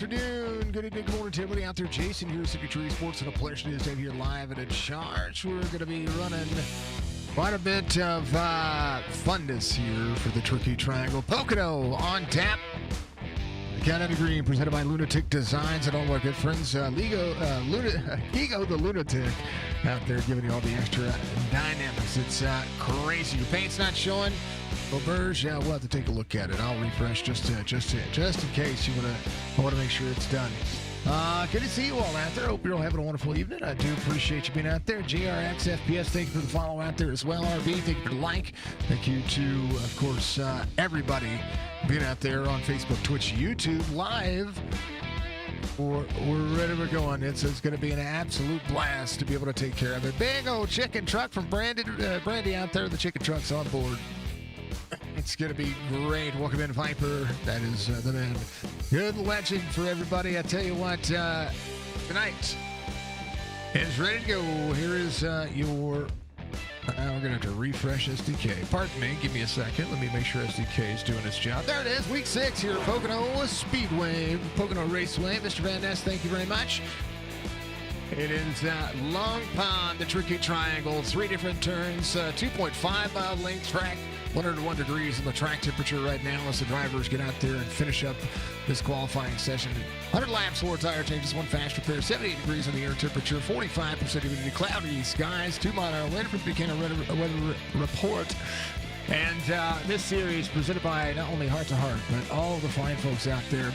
afternoon. Good evening, good morning to everybody out there. Jason here, Tillery Sports, and a pleasure to stay here live and in charge. We're going to be running quite a bit of funness here for the Tricky Triangle. Pocono on tap. Canada Green, presented by Lunatic Designs and all our good friends. Ego the Lunatic out there giving you all the extra dynamics. It's crazy. Your paint's not showing. Burge, yeah, we'll have to take a look at it. I'll refresh just in case you want to make sure it's done. Good to see you all out there. Hope you're all having a wonderful evening. I do appreciate you being out there. JRX FPS, thank you for the follow out there as well. RB, thank you for the like. Thank you to, of course, everybody being out there on Facebook, Twitch, YouTube, live. We're ready to go on. It's going to be an absolute blast to be able to take care of it. Big old chicken truck from Brandy out there. The chicken truck's on board. It's going to be great. Welcome in, Viper. That is the man. Good legend for everybody. I tell you what, tonight is ready to go. Here is your... we're going to have to refresh SDK. Pardon me. Give me a second. Let me make sure SDK is doing its job. There it is. Week 6 here at Pocono Speedway. Pocono Raceway. Mr. Van Ness, thank you very much. It is Long Pond, the Tricky Triangle. 3 different turns, 2.5 mile length track. 101 degrees in the track temperature right now as the drivers get out there and finish up this qualifying session. 100 laps, 4 tire changes, 1 fast repair, 78 degrees in the air temperature, 45% humidity, cloudy skies, 2 mile an hour wind from the Buchanan weather report. And this series presented by not only Heart to Heart, but all the fine folks out there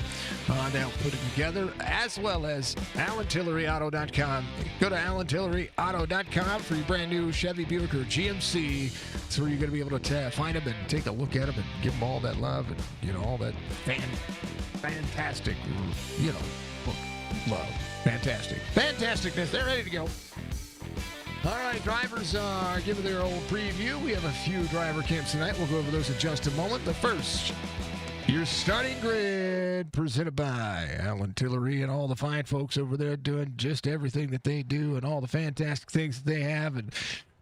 that help put it together, as well as AlanTilleryAuto.com. Go to AlanTilleryAuto.com for your brand new Chevy, Buick, or GMC. That's where you're going to be able to find them and take a look at them and give them all that love and, all that fantastic, love. Fantasticness. They're ready to go. All right, drivers are giving their old preview. We have a few driver camps tonight. We'll go over those in just a moment. But first, your starting grid presented by Alan Tillery and all the fine folks over there doing just everything that they do and all the fantastic things that they have. And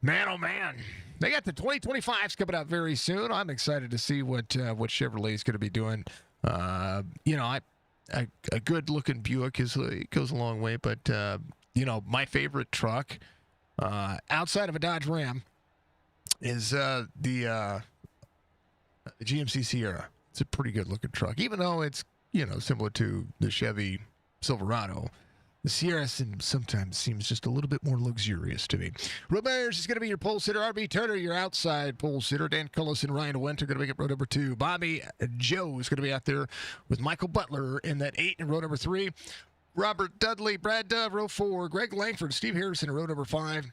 man, oh man, they got the 2025s coming out very soon. I'm excited to see what Chevrolet is going to be doing. A good-looking Buick goes a long way. But, my favorite truck, outside of a Dodge Ram, is the GMC Sierra. It's a pretty good looking truck, even though it's similar to the Chevy Silverado. The Sierra sometimes seems just a little bit more luxurious to me. Roberts is going to be your pole sitter. RB Turner, your outside pole sitter. Dan Cullis and Ryan Went are going to make it row number 2. Bobby Joe is going to be out there with Michael Butler in that 8 in row number 3. Robert Dudley, Brad Dove, row 4. Greg Langford, Steve Harrison in row number 5.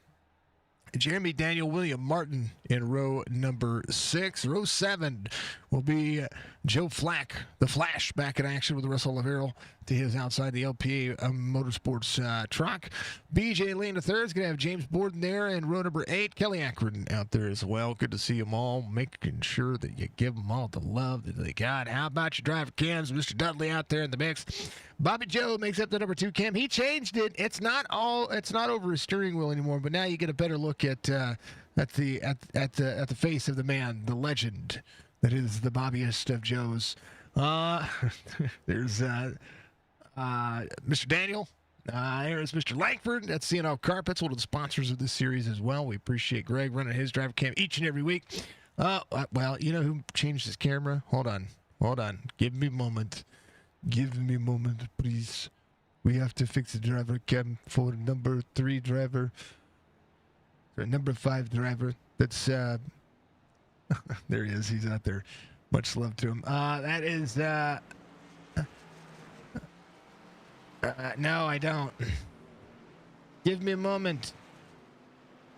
Jeremy Daniel William Martin in row number 6. Row 7 will be Joe Flack, the Flash, back in action with Russell Lavero to his outside the LPA Motorsports truck. BJ Lane III is going to have James Borden there in row number 8. Kelly Akron out there as well. Good to see them all, making sure that you give them all the love that they got. How about your driver cams? Mr. Dudley out there in the mix. Bobby Joe makes up the number 2 cam. He changed it. It's not over his steering wheel anymore, but now you get a better look at the face of the man, the legend that is the Bobbyist of Joes. There's Mr. Daniel. There's Mr. Langford. That's CNO Carpets, one of the sponsors of this series as well. We appreciate Greg running his driver cam each and every week. Well, you know who changed his camera? Hold on. Give me a moment, please. We have to fix the driver cam for number 3 driver. Or number 5 driver. That's there he is. He's out there. Much love to him. That is no, I don't. Give me a moment.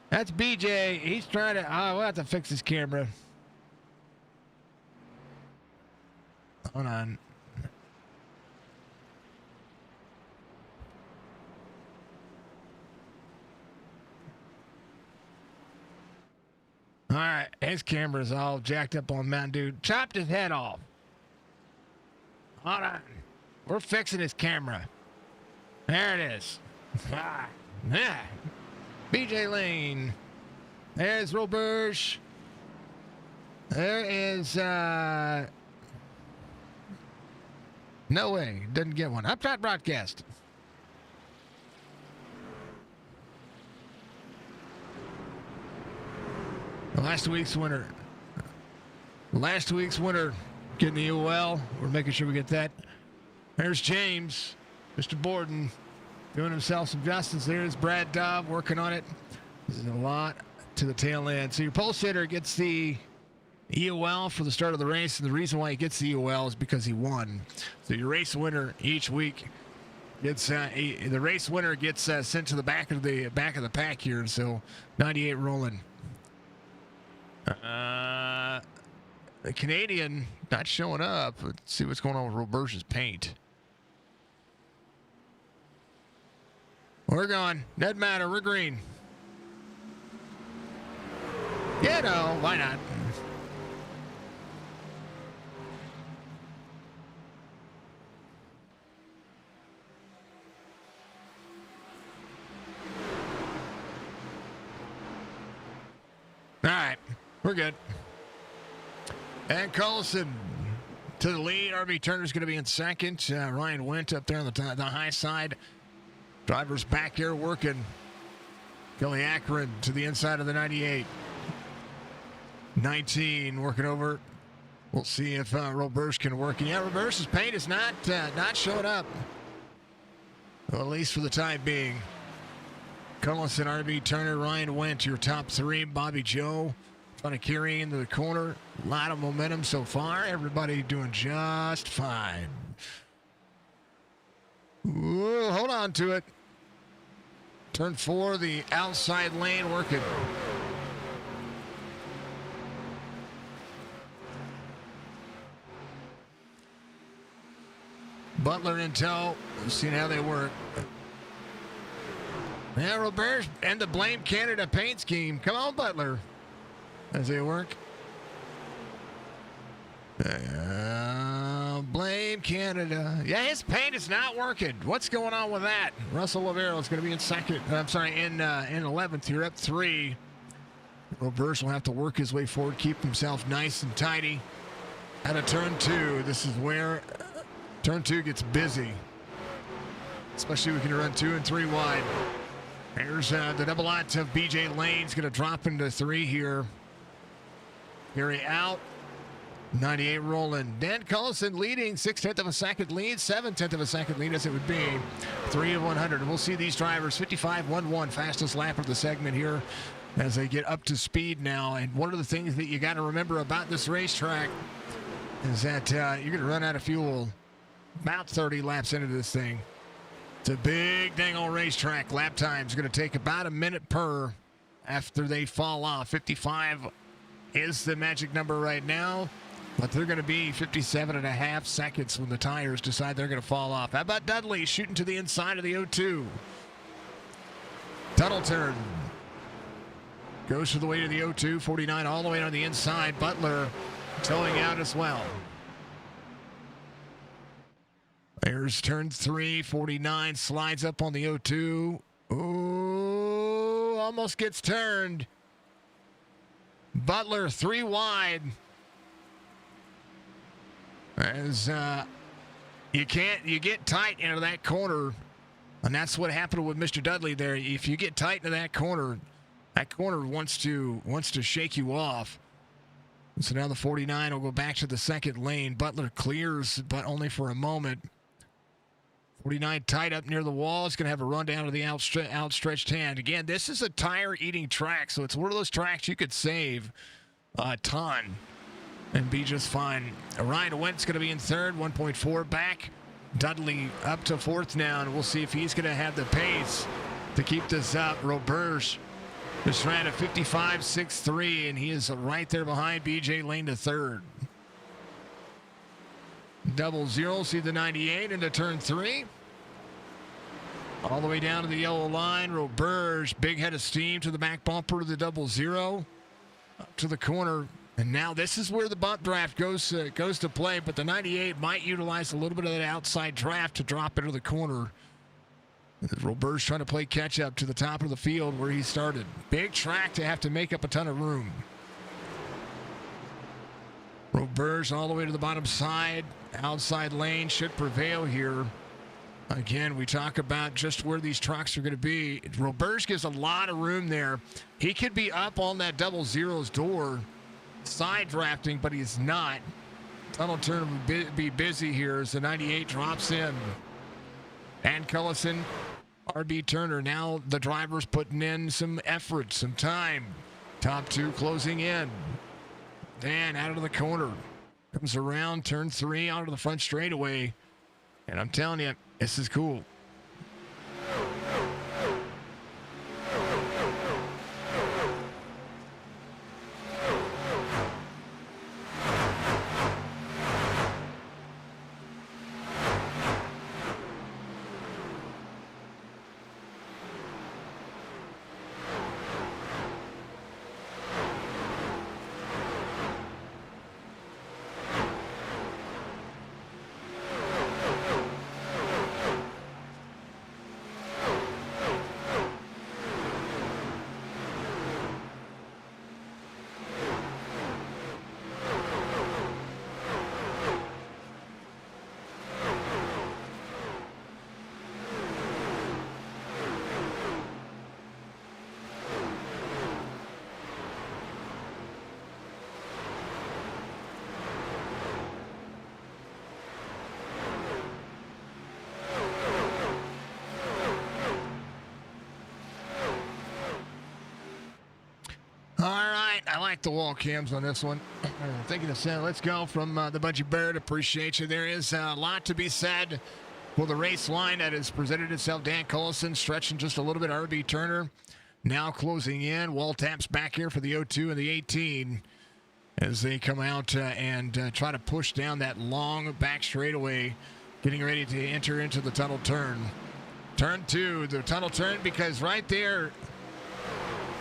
That's BJ. He's trying to we'll have to fix his camera. Hold on. All right, his camera's all jacked up on Mountain Dew. Chopped his head off. Hold on. We're fixing his camera. There it is. Yeah. BJ Lane. There's Roberge. There is No way. Didn't get one. Up top broadcast. Last week's winner getting the UL. We're making sure we get that. There's James, Mr. Borden, doing himself some justice. There's Brad Dove working on it. This is a lot to the tail end. So your pole sitter gets the EOL for the start of the race, and the reason why he gets the EOL is because he won. So your race winner each week gets the race winner gets sent to the back of the pack here. So 98 rolling. The Canadian not showing up. Let's see what's going on with Roberge's paint. We're gone. Doesn't matter. We're green. Yeah, no, why not? All right, we're good. And Collison to the lead. RB Turner's going to be in second. Ryan Went up there on the high side. Driver's back here working. Kelly Akron to the inside of the 98. 19 working over. We'll see if Roberge can work. And yeah, Roberge's paint is not showing up. Well, at least for the time being. Collison, RB Turner, Ryan Went, your top three. Bobby Joe trying to carry into the corner. A lot of momentum so far. Everybody doing just fine. Ooh, hold on to it. Turn 4, the outside lane working. Butler in tow. Seeing how they work. Yeah, Roberge and the Blame Canada paint scheme. Come on, Butler. As they work. Blame Canada. Yeah, his paint is not working. What's going on with that? Russell Lavero is going to be in second. I'm sorry, in 11th. You're up 3. Roberge will have to work his way forward, keep himself nice and tidy. Out of turn 2, this is where turn 2 gets busy. Especially we can run 2 and 3 wide. There's the double out of BJ Lane's going to drop into 3 here. Gary out. 98 rolling. Dan Collison leading 6/10 of a second lead, 7/10 of a second lead as it would be 3 of 100. And we'll see these drivers 55.11, fastest lap of the segment here as they get up to speed now. And one of the things that you got to remember about this racetrack is that you're going to run out of fuel about 30 laps into this thing. It's a big dang old racetrack. Lap time is going to take about a minute per after they fall off. 55 is the magic number right now, but they're going to be 57.5 seconds when the tires decide they're going to fall off. How about Dudley shooting to the inside of the 02? Tunnel turn. Goes to the way to the 02, 49 all the way on the inside. Butler towing out as well. There's turn 3, 49, slides up on the 02. Ooh, almost gets turned. Butler 3 wide. As you get tight into that corner, and that's what happened with Mr. Dudley there. If you get tight into that corner wants to shake you off. So now the 49 will go back to the second lane. Butler clears, but only for a moment. 49 tied up near the wall. It's going to have a run down to the outstretched hand. Again, this is a tire-eating track, so it's one of those tracks you could save a ton and be just fine. Ryan Went's going to be in third, 1.4 back. Dudley up to fourth now, and we'll see if he's going to have the pace to keep this up. Roberge just ran a 55.63, and he is right there behind BJ Lane to third. 00, see the 98 into turn 3. All the way down to the yellow line. Roberge, big head of steam to the back bumper of the 00. Up to the corner. And now this is where the bump draft goes to play, but the 98 might utilize a little bit of that outside draft to drop into the corner. Roberge trying to play catch up to the top of the field where he started. Big track to have to make up a ton of room. Roberge all the way to the bottom side. Outside lane should prevail here. Again, we talk about just where these trucks are going to be. Roberge gives a lot of room there. He could be up on that double zeros door, side drafting, but he's not. Tunnel turn will be busy here as the 98 drops in. And Cullison, RB Turner. Now the driver's putting in some effort, some time. Top two closing in. And out of the corner. Comes around, turn 3, onto the front straightaway. And I'm telling you, this is cool. I like the wall cams on this one. Thinking of saying, let's go from the Budgie Bird. Appreciate you. There is a lot to be said for the race line that has presented itself. Dan Cullison stretching just a little bit. RB Turner now closing in. Wall taps back here for the 02 and the 18 as they come out and try to push down that long back straightaway, getting ready to enter into the tunnel turn. Turn 2, the tunnel turn, because right there,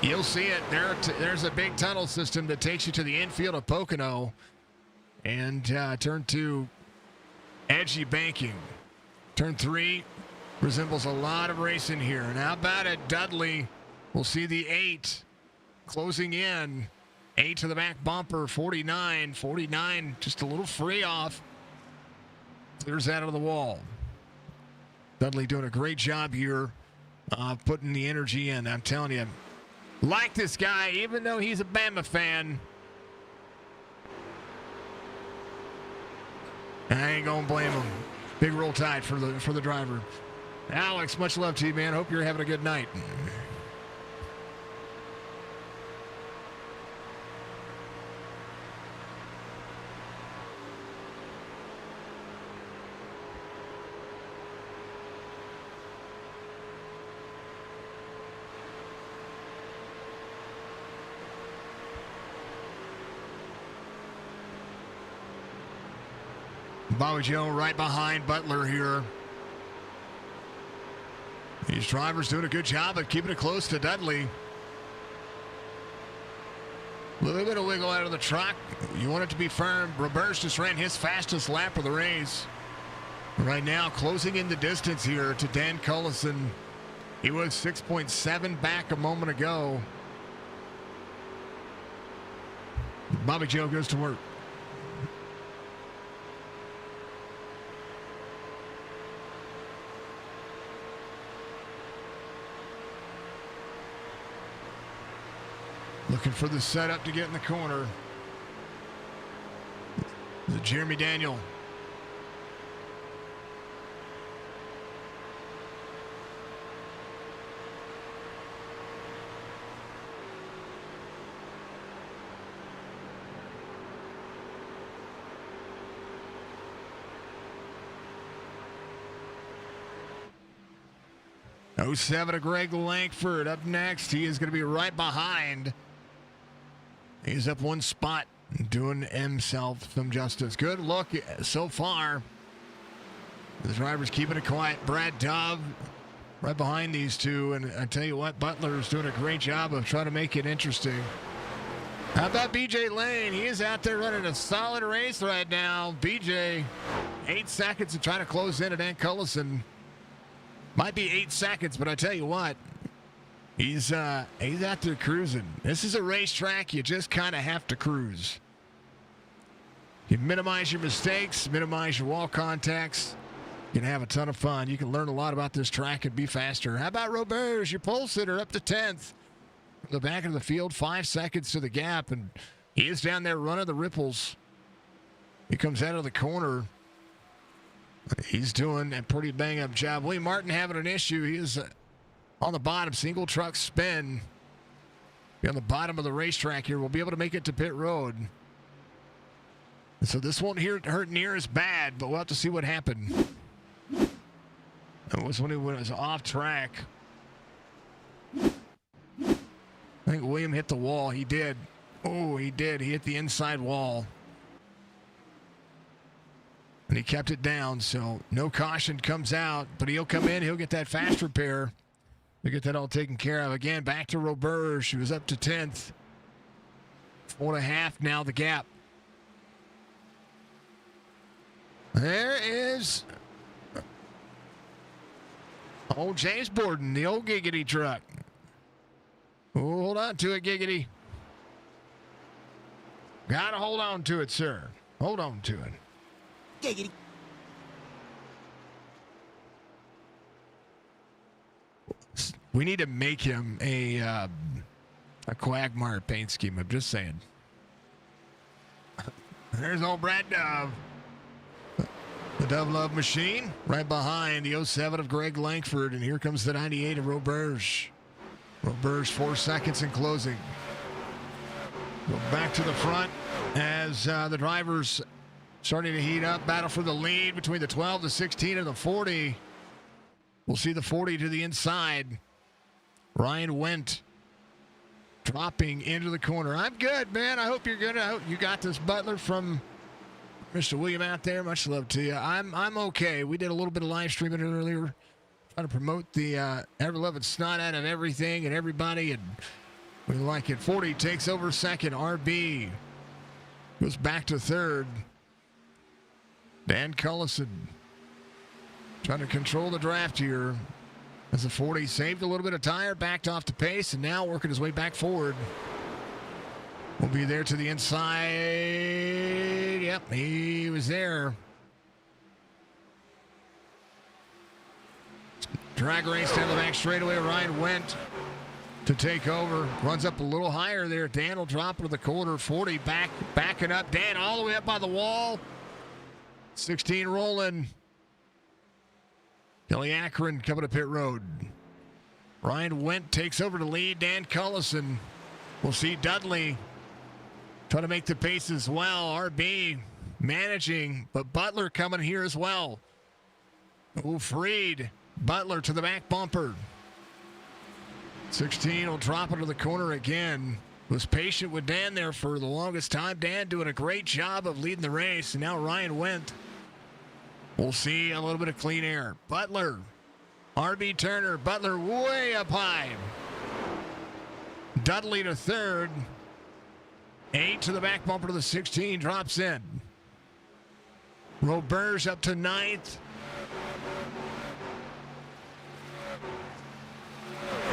you'll see it. There's a big tunnel system that takes you to the infield of Pocono. And turn 2, edgy banking. Turn 3 resembles a lot of racing here. And how about it, Dudley? We'll see the 8 closing in. 8 to the back bumper, 49. 49 just a little free off. Clears out of the wall. Dudley doing a great job here putting the energy in. I'm telling you. Like this guy, even though he's a Bama fan. I ain't gonna blame him. Big roll tide for the driver. Alex, much love to you, man. Hope you're having a good night. Bobby Joe right behind Butler here. These drivers doing a good job of keeping it close to Dudley. A little bit of wiggle out of the truck. You want it to be firm. Roberge just ran his fastest lap of the race. Right now, closing in the distance here to Dan Cullison. He was 6.7 back a moment ago. Bobby Joe goes to work. Looking for the setup to get in the corner. Jeremy Daniel. '07 to Greg Langford up next. He is going to be right behind. He's up one spot, doing himself some justice. Good look so far. The driver's keeping it quiet. Brad Dove right behind these two. And I tell you what, Butler's doing a great job of trying to make it interesting. How about BJ Lane? He is out there running a solid race right now. BJ, 8 seconds to try to close in at Dan Cullison. Might be 8 seconds, but I tell you what, he's out there cruising. This is a racetrack. You just kind of have to cruise. You minimize your mistakes, minimize your wall contacts. You can have a ton of fun. You can learn a lot about this track and be faster. How about Roberge, your pole sitter, up to 10th? From the back of the field, 5 seconds to the gap, and he is down there running the ripples. He comes out of the corner. He's doing a pretty bang-up job. William Martin having an issue. He is on the bottom, single truck spin. Be on the bottom of the racetrack here. We'll be able to make it to pit road. So this won't hurt near as bad, but we'll have to see what happened. It was when he was off track. I think William hit the wall. He did. Oh, he did. He hit the inside wall. And he kept it down, so no caution comes out, but he'll come in. He'll get that fast repair. He'll get that all taken care of. Again, back to Roberge, who was up to 10th. 4.5 now the gap. There is old James Borden, the old Giggity truck. Oh, hold on to it, Giggity. Gotta hold on to it, sir. Hold on to it. Giggity. We need to make him a Quagmire paint scheme. I'm just saying. There's old Brad Dove. The Dove Love machine right behind the 07 of Greg Langford. And here comes the 98 of Roberge. Roberge 4 seconds in closing. Go back to the front as the drivers starting to heat up. Battle for the lead between the 12, the 16, and the 40. We'll see the 40 to the inside. Ryan Wendt dropping into the corner. I'm good, man. I hope you're good. I hope you got this, Butler, from Mr. William out there. Much love to you. I'm okay. We did a little bit of live streaming earlier, trying to promote the ever-loving snot out of everything and everybody, and we like it. 40 takes over second. RB goes back to third. Dan Cullison trying to control the draft here as the 40 saved a little bit of tire, backed off the pace, and now working his way back forward. Will be there to the inside. Yep, he was there. Drag race down the back straightaway. Ryan Wendt to take over. Runs up a little higher there. Dan will drop into the corner. 40 backing up. Dan all the way up by the wall. 16 rolling. Kelly Akron coming to pit road. Ryan Wendt takes over the lead. Dan Cullison. We'll see Dudley trying to make the pace as well. RB managing, but Butler coming here as well. Oh, Freed. Butler to the back bumper. 16 will drop into the corner again. Was patient with Dan there for the longest time. Dan doing a great job of leading the race. And now Ryan Wendt. We'll see a little bit of clean air. Butler. RB Turner. Butler way up high. Dudley to third. 8 to the back bumper to the 16. Drops in. Roberge up to 9th.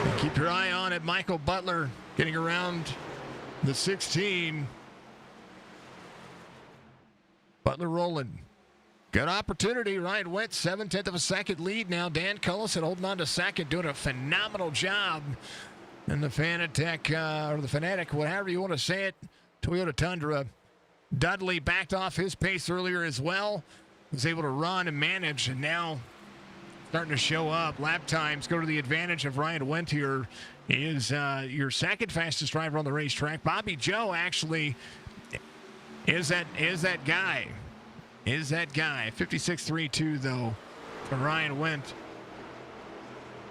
And keep your eye on it. Michael Butler getting around the 16. Butler rolling. Good opportunity. Ryan Wendt, 7/10 of a second lead now. Dan Cullison holding on to second, doing a phenomenal job. And the Fanatec, or the Fanatic, whatever you want to say it, Toyota Tundra. Dudley backed off his pace earlier as well. Was able to run and manage, and now starting to show up. Lap times go to the advantage of Ryan Wendt here. He is your second fastest driver on the racetrack. Bobby Joe actually is that guy. Is that guy. 56.32 though for Ryan Wendt.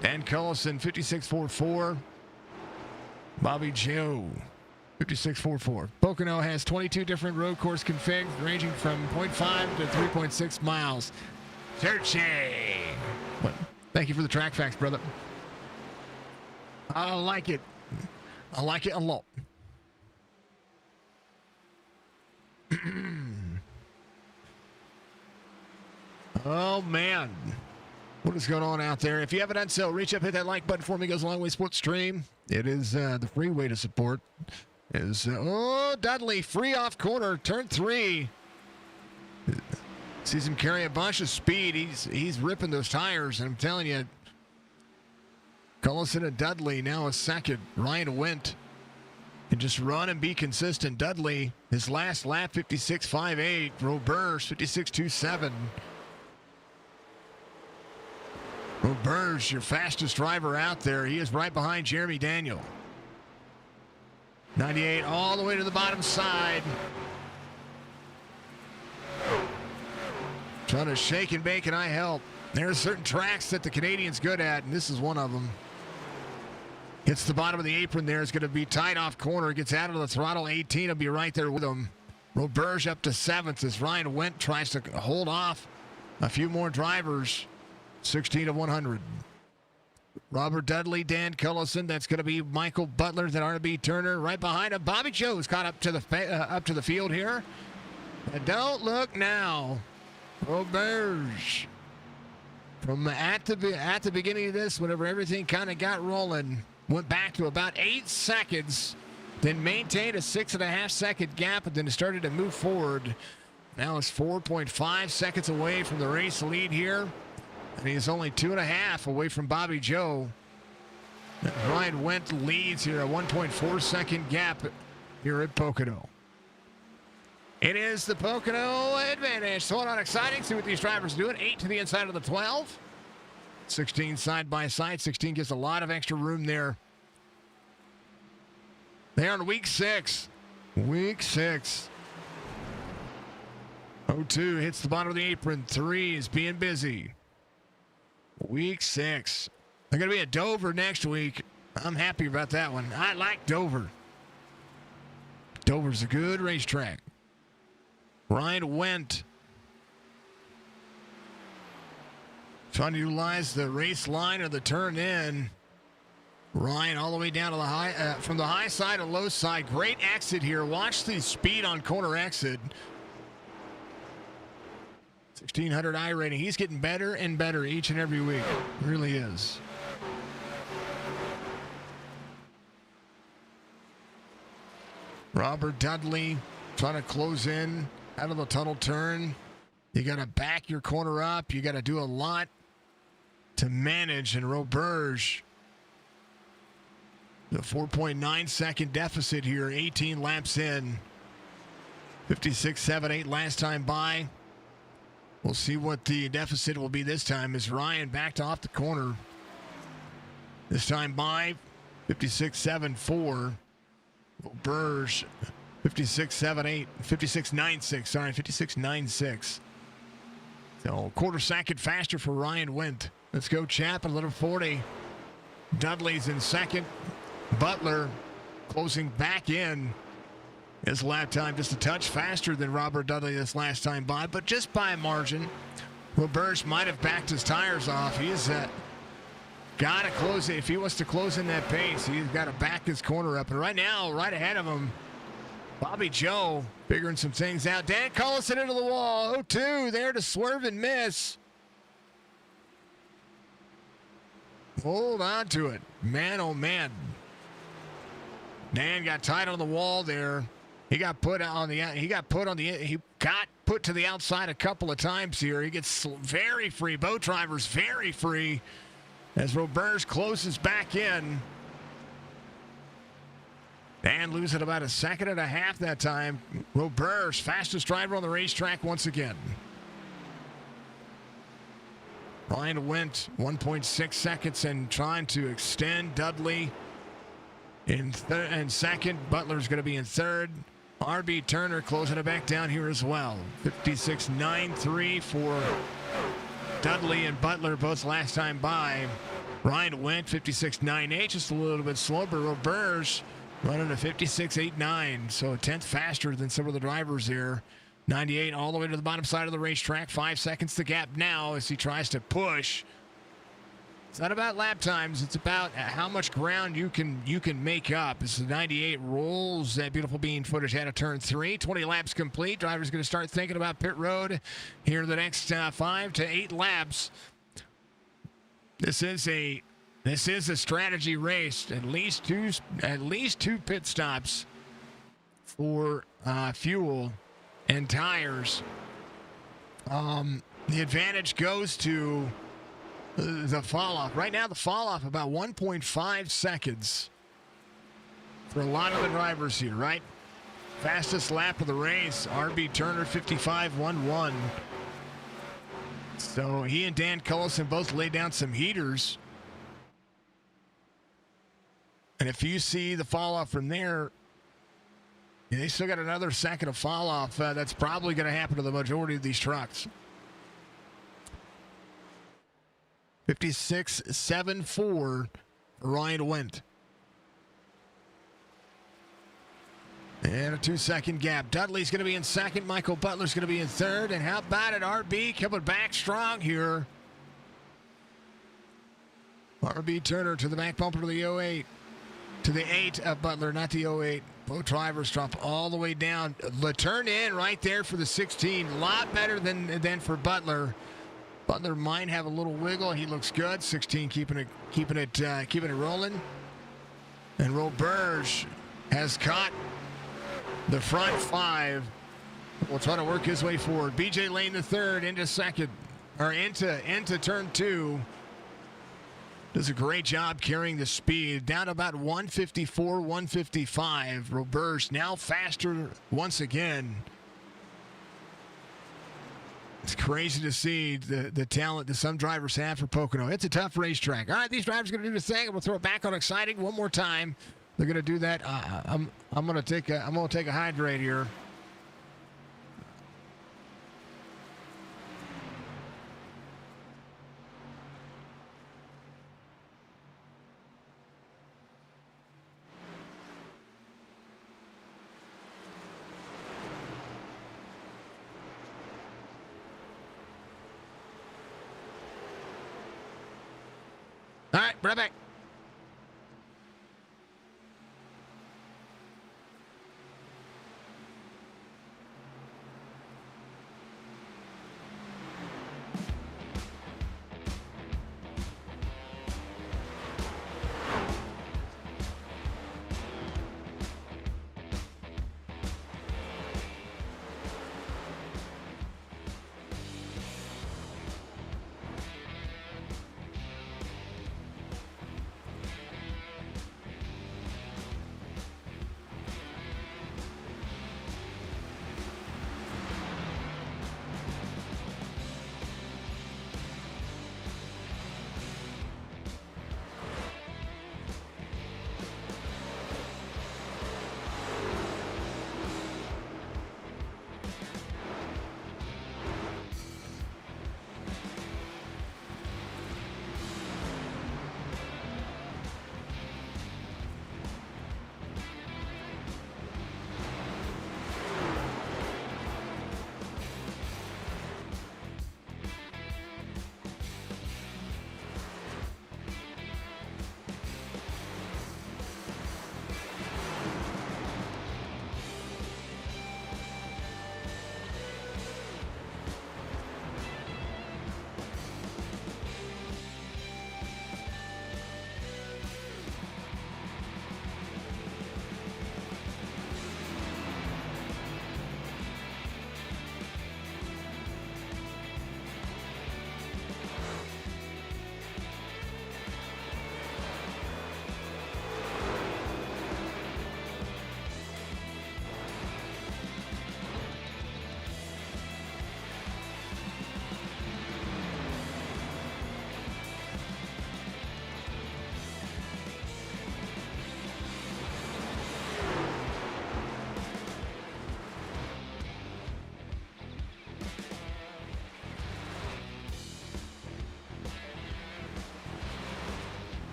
Dan Cullison 56.44. Bobby Joe 56.44. Pocono has 22 different road course configs ranging from 0.5 to 3.6 miles. Searchy. Thank you for the track facts, brother. I like it. I like it a lot. Oh, man. What is going on out there? If you haven't done so, reach up, hit that like button for me. It goes a long way. Sports Stream. It is the free way to support. Dudley free off corner, turn 3. Sees him carry a bunch of speed. He's ripping those tires, and I'm telling you, Cullison and Dudley now a second. Ryan Wendt can just run and be consistent. Dudley, his last lap, 56.58. Roberge, 56.27. Roberge, your fastest driver out there. He is right behind Jeremy Daniel. 98 all the way to the bottom side. Trying to shake and bake, and I help. There are certain tracks that the Canadian's good at, and this is one of them. Hits the bottom of the apron there. It's going to be tight off corner. Gets out of the throttle. 18 will be right there with him. Roberge up to 7th as Ryan Wendt tries to hold off a few more drivers. 16 of 100. Robert Dudley, Dan Cullison. That's going to be Michael Butler, then R.B. Turner. Right behind him, Bobby Joe's caught up to the field here. And don't look now. Roberge. From at the beginning of this, whenever everything kind of got rolling, went back to about 8 seconds, then maintained a 6.5 second gap, and then started to move forward. Now it's 4.5 seconds away from the race lead here, and he is only 2.5 away from Bobby Joe. Ryan Wendt leads here, a 1.4 second gap here at Pocono. It is the Pocono advantage. So not exciting. See what these drivers do. 8 to the inside of the 12. 16 side by side. 16 gives a lot of extra room there. They are in week 6. Week 6. 0-2 hits the bottom of the apron. 3 is being busy. Week 6. They're going to be at Dover next week. I'm happy about that one. I like Dover. Dover's a good racetrack. Ryan Wendt trying to utilize the race line or the turn in. Ryan all the way down to the high, from the high side to low side. Great exit here. Watch the speed on corner exit. 1600 iRating. He's getting better and better each and every week. Really is. Robert Dudley trying to close in out of the tunnel turn. You got to back your corner up. You got to do a lot to manage. And Roberge, the 4.9 second deficit here, 18 laps in. 56.78 last time by. We'll see what the deficit will be this time as Ryan backed off the corner. This time by 56.74. Roberge 56.78, 56.96, sorry, 56.96. So quarter second faster for Ryan Wendt. Let's go, Chap, a little 40. Dudley's in second. Butler closing back in. His lap time just a touch faster than Robert Dudley this last time by, but just by a margin. Roberge might have backed his tires off. He's got to close it. If he wants to close in that pace, he's got to back his corner up. And right now, right ahead of him, Bobby Joe figuring some things out. Dan Cullison into the wall. 0-2 there to swerve and miss. Hold on to it. Man, oh man. Dan got tight on the wall there. He got put to the outside a couple of times here. He gets very free. Both drivers very free as Roberge closes back in. Dan losing about a second and a half that time. Roberge, fastest driver on the racetrack once again. Ryan Wendt, 1.6 seconds and trying to extend. Dudley in second. Butler's going to be in third. R.B. Turner closing it back down here as well. 56.93 for Dudley and Butler, both last time by. Ryan Wendt, 56.98, just a little bit slower. Roberge running a 56.89, so a tenth faster than some of the drivers there. 98 all the way to the bottom side of the racetrack. 5 seconds the gap now as he tries to push. It's not about lap times. It's about how much ground you can make up. As the 98 rolls that beautiful bean footage out of turn 3. 20 laps complete. Driver's going to start thinking about pit road here in the next 5 to 8 laps. This is a strategy race. At least two pit stops for fuel and tires. The advantage goes to the fall off. Right now, the fall off about 1.5 seconds for a lot of the drivers here, right? Fastest lap of the race, RB Turner 55.11. So he and Dan Cullison both laid down some heaters. And if you see the fall off from there, they still got another second of fall off. That's probably going to happen to the majority of these trucks. 56.74 for Ryan Wendt. And a 2-second gap. Dudley's going to be in second. Michael Butler's going to be in third. And how about it? RB coming back strong here. RB Turner to the back bumper to the 08. To the 8 of Butler, not the 08. Both drivers drop all the way down. Turn in right there for the 16. A lot better than for Butler. Butler might have a little wiggle. He looks good. 16 keeping it rolling. And Roberge has caught the front 5 will try to work his way forward. BJ Lane the third into second, or into turn 2. Does a great job carrying the speed. Down to about 154, 155. Roberge now faster once again. It's crazy to see the talent that some drivers have for Pocono. It's a tough racetrack. All right, these drivers are going to do the thing. We'll throw it back on exciting one more time. They're going to do that. I'm going to take a hydrate here. All right, right back.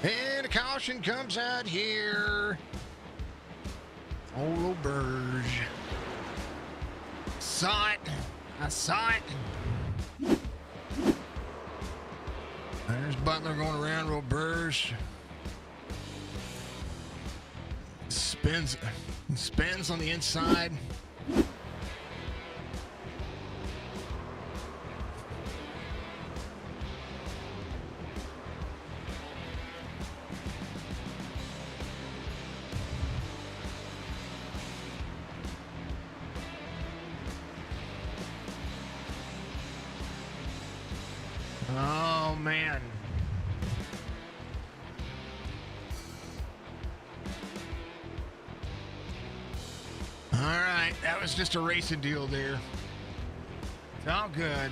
And a caution comes out here. Oh, Burge. Saw it. I saw it. There's Butler going around. Roberge spins on the inside. Oh, man. All right, that was just a racing deal there. It's all good.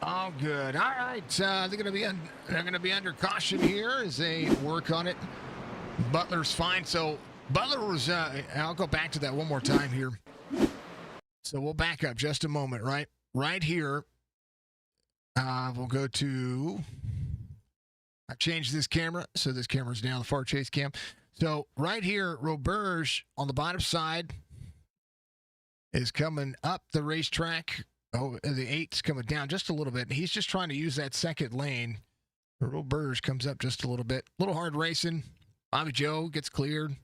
All good. All right, they're going to be under caution here as they work on it. Butler's fine. So Butler was. I'll go back to that one more time here. So we'll back up just a moment. Right here. We'll go to. I changed this camera, so this camera's now the far chase cam. So right here, Roberge on the bottom side is coming up the racetrack. Oh, the 8's coming down just a little bit. He's just trying to use that second lane. Roberge comes up just a little bit. A little hard racing. Bobby Joe gets cleared.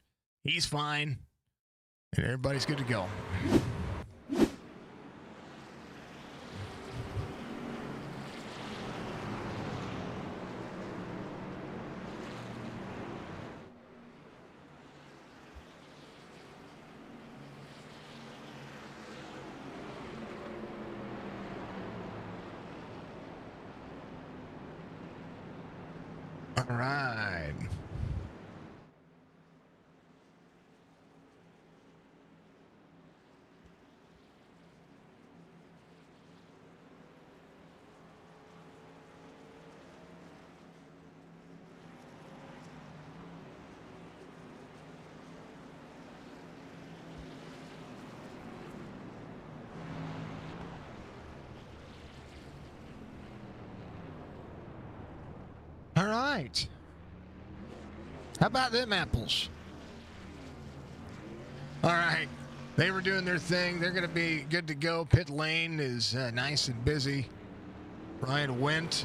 He's fine. And everybody's good to go. All right. All right. How about them apples? All right. They were doing their thing. They're going to be good to go. Pit lane is nice and busy. Ryan Wendt,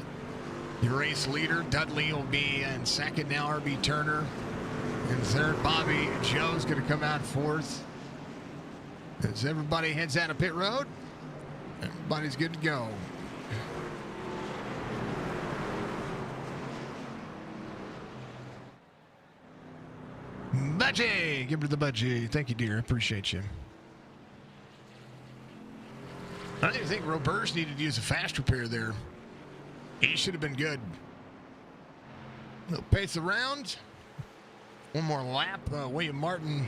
your race leader. Dudley will be in second now. RB Turner. And third, Bobby Joe's going to come out fourth. As everybody heads out of pit road, everybody's good to go. Budgie! Give it to the budgie. Thank you, dear. Appreciate you. I don't even think Roberge needed to use a fast repair there. He should have been good. They'll pace around. One more lap. William Martin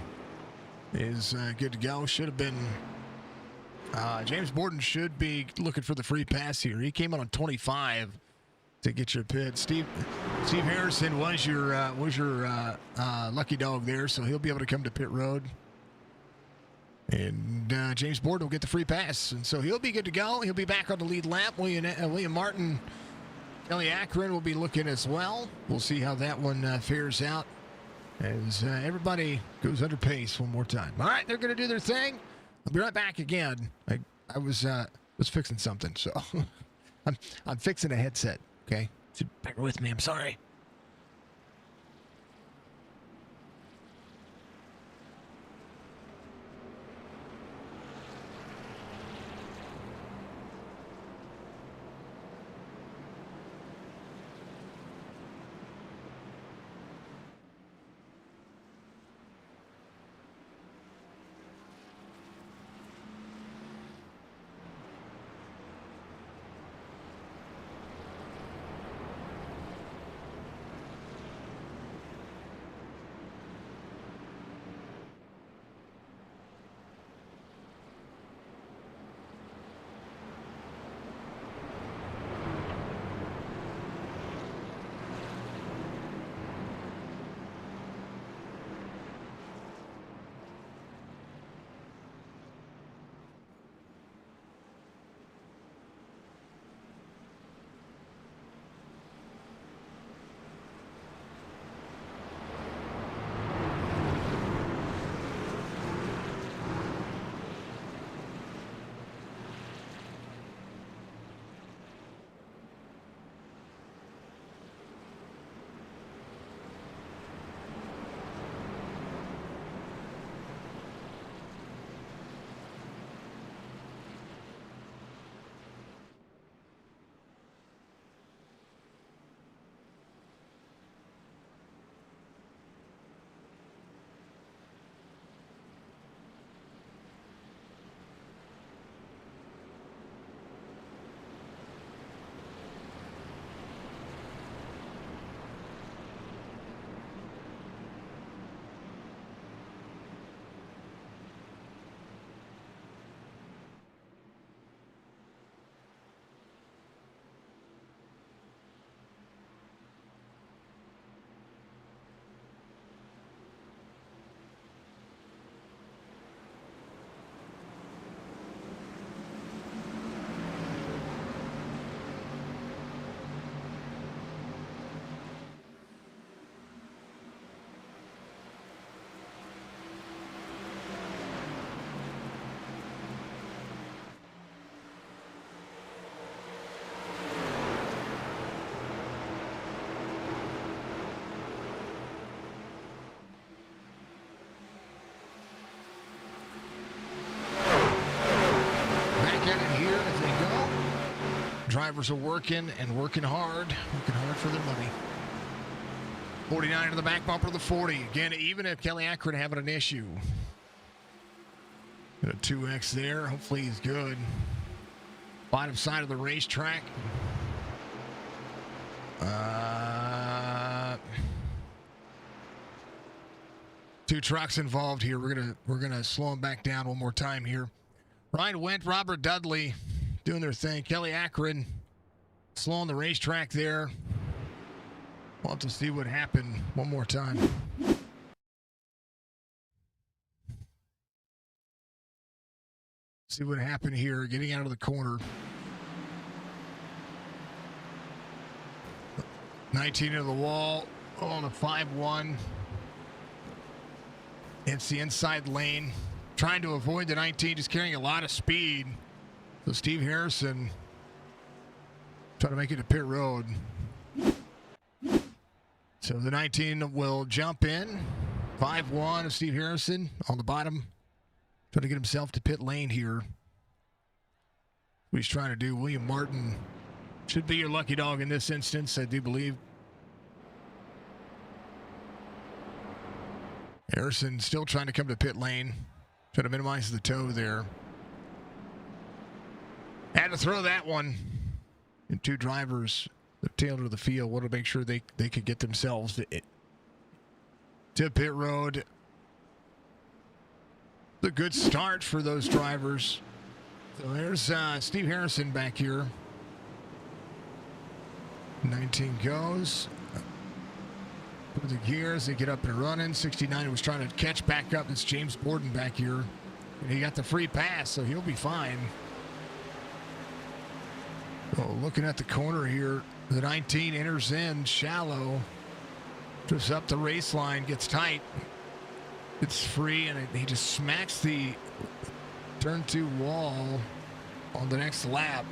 is good to go. Should have been. James Borden should be looking for the free pass here. He came out on 25 to get your pit. Steve Harrison was your lucky dog there, so he'll be able to come to pit road. And James Borden will get the free pass, and so he'll be good to go. He'll be back on the lead lap. William Martin, Kelly Akron will be looking as well. We'll see how that one fares out as everybody goes under pace one more time. All right, they're going to do their thing. I'll be right back again. I was fixing something, so I'm fixing a headset. Okay, so bear with me. I'm sorry. Drivers are working and working hard for their money. 49 to the back bumper of the 40. Again, even if Kelly Akron having an issue. Got a 2X there. Hopefully he's good. Bottom side of the racetrack. Two trucks involved here. We're gonna slow them back down one more time here. Ryan Wendt, Robert Dudley doing their thing. Kelly Akron slowing the racetrack there. We'll have to see what happened one more time. See what happened here, getting out of the corner. 19 into the wall. Oh, the 5-1. It's the inside lane. Trying to avoid the 19, just carrying a lot of speed. So Steve Harrison trying to make it to pit road. So the 19 will jump in. 5-1 of Steve Harrison on the bottom. Trying to get himself to pit lane here. What he's trying to do. William Martin should be your lucky dog in this instance, I do believe. Harrison still trying to come to pit lane. Trying to minimize the tow there. Had to throw that one. And two drivers, the tail to the field, want to make sure they could get themselves to pit road. A good start for those drivers. So there's Steve Harrison back here. 19 goes. Put the gears, they get up and running. 69 was trying to catch back up. It's James Borden back here. And he got the free pass, so he'll be fine. Oh, looking at the corner here, the 19 enters in shallow. Drifts up the race line, gets tight. It's free, and he just smacks the turn 2 wall on the next lap.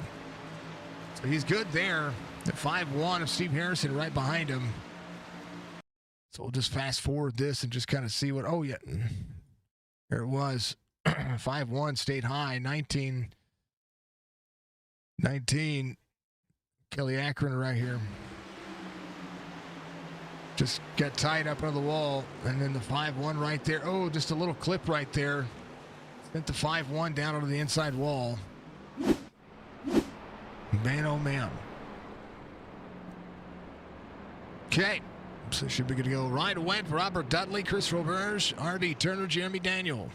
So he's good there. The 5-1 of Steve Harrison right behind him. So we'll just fast forward this and just kind of see what, oh yeah, there it was. 5-1 stayed high. 19, Kelly Akron right here. Just got tied up on the wall. And then the 5-1 right there. Oh, just a little clip right there. Sent the 5-1 down onto the inside wall. Man, oh man. Okay. So should be good to go. Ryan Wendt, Robert Dudley, Chris Roberge, R.B. Turner, Jeremy Daniel.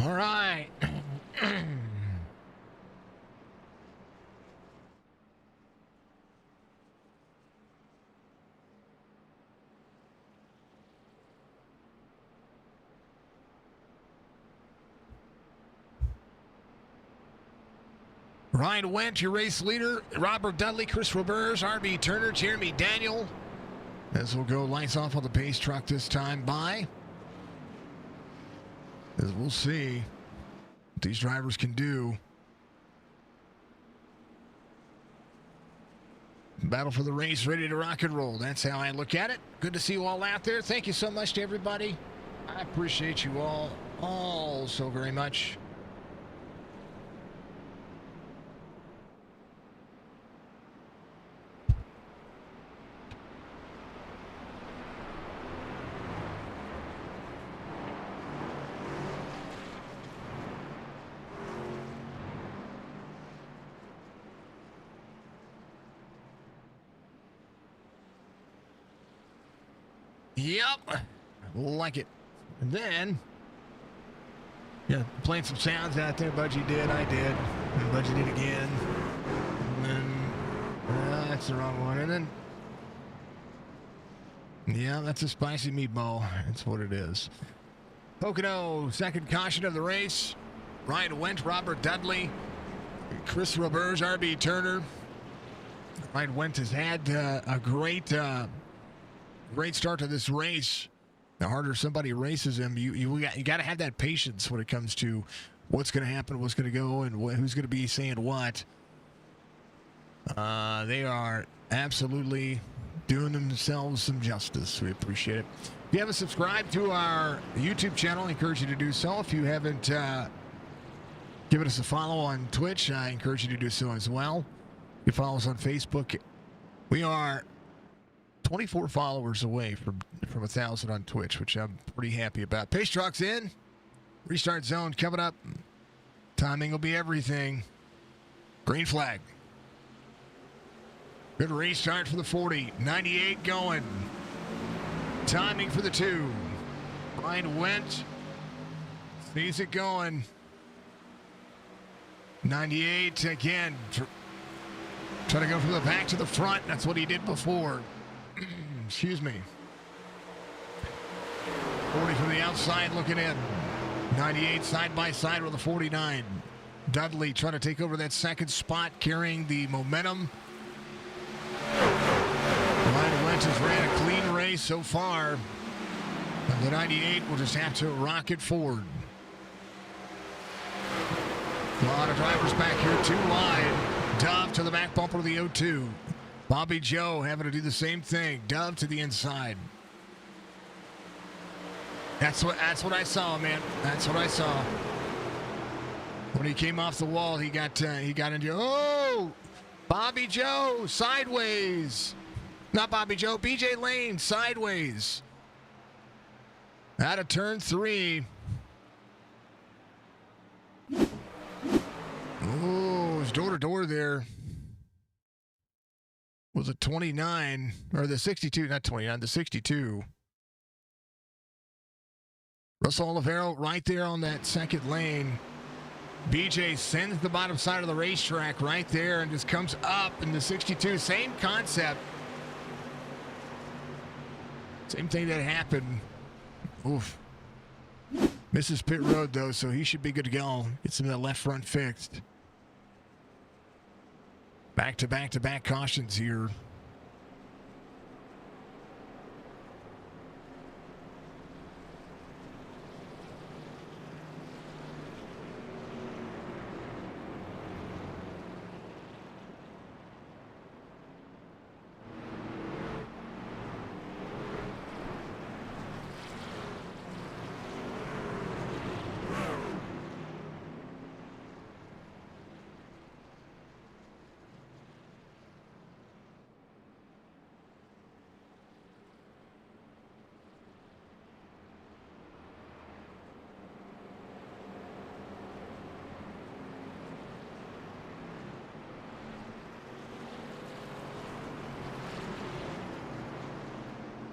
All right. Ryan Wendt, your race leader. Robert Dudley, Chris Roberge, R.B. Turner, Jeremy Daniel. As we'll go lights off on the pace truck this time by. As we'll see what these drivers can do. Battle for the race, ready to rock and roll. That's how I look at it. Good to see you all out there. Thank you so much to everybody. I appreciate you all so very much. Yep. Like it. And then, yeah, playing some sounds out there. Budgie did. I did. And Budgie did again. And then, that's the wrong one. And then, yeah, that's a spicy meatball. That's what it is. Pocono, second caution of the race. Ryan Wendt, Robert Dudley, Chris Roberge, R.B. Turner. Ryan Wendt has had a great start to this race. The harder somebody races him, you got to have that patience when it comes to what's going to happen, what's going to go, and who's going to be saying what. They are absolutely doing themselves some justice. We appreciate it. If you haven't subscribed to our YouTube channel, I encourage you to do so. If you haven't given us a follow on Twitch, I encourage you to do so as well. You can follow us on Facebook. We are 24 followers away from 1,000 on Twitch, which I'm pretty happy about. Pace truck's in. Restart zone coming up. Timing will be everything. Green flag. Good restart for the 40. 98 going. Timing for the 2. Ryan Wendt sees it going. 98 again. Trying to go from the back to the front. That's what he did before. Excuse me. 40 from the outside looking in. 98 side by side with the 49. Dudley trying to take over that second spot, carrying the momentum. Ryan Wendt has ran a clean race so far. And the 98 will just have to rocket forward. A lot of drivers back here, 2 wide. Dove to the back bumper of the 02. Bobby Joe having to do the same thing. Dove to the inside. That's what I saw, man. That's what I saw. When he came off the wall, he got into Bobby Joe sideways. Not Bobby Joe, BJ Lane sideways. Out of turn 3. Oh, it's door to door there. Was it 29 or the 62? Not 29, the 62. Russell Olivero right there on that second lane. BJ sends the bottom side of the racetrack right there and just comes up in the 62. Same concept. Same thing that happened. Oof. Misses pit road though, so he should be good to go. Get some of that left front fixed. Back to back to back cautions here.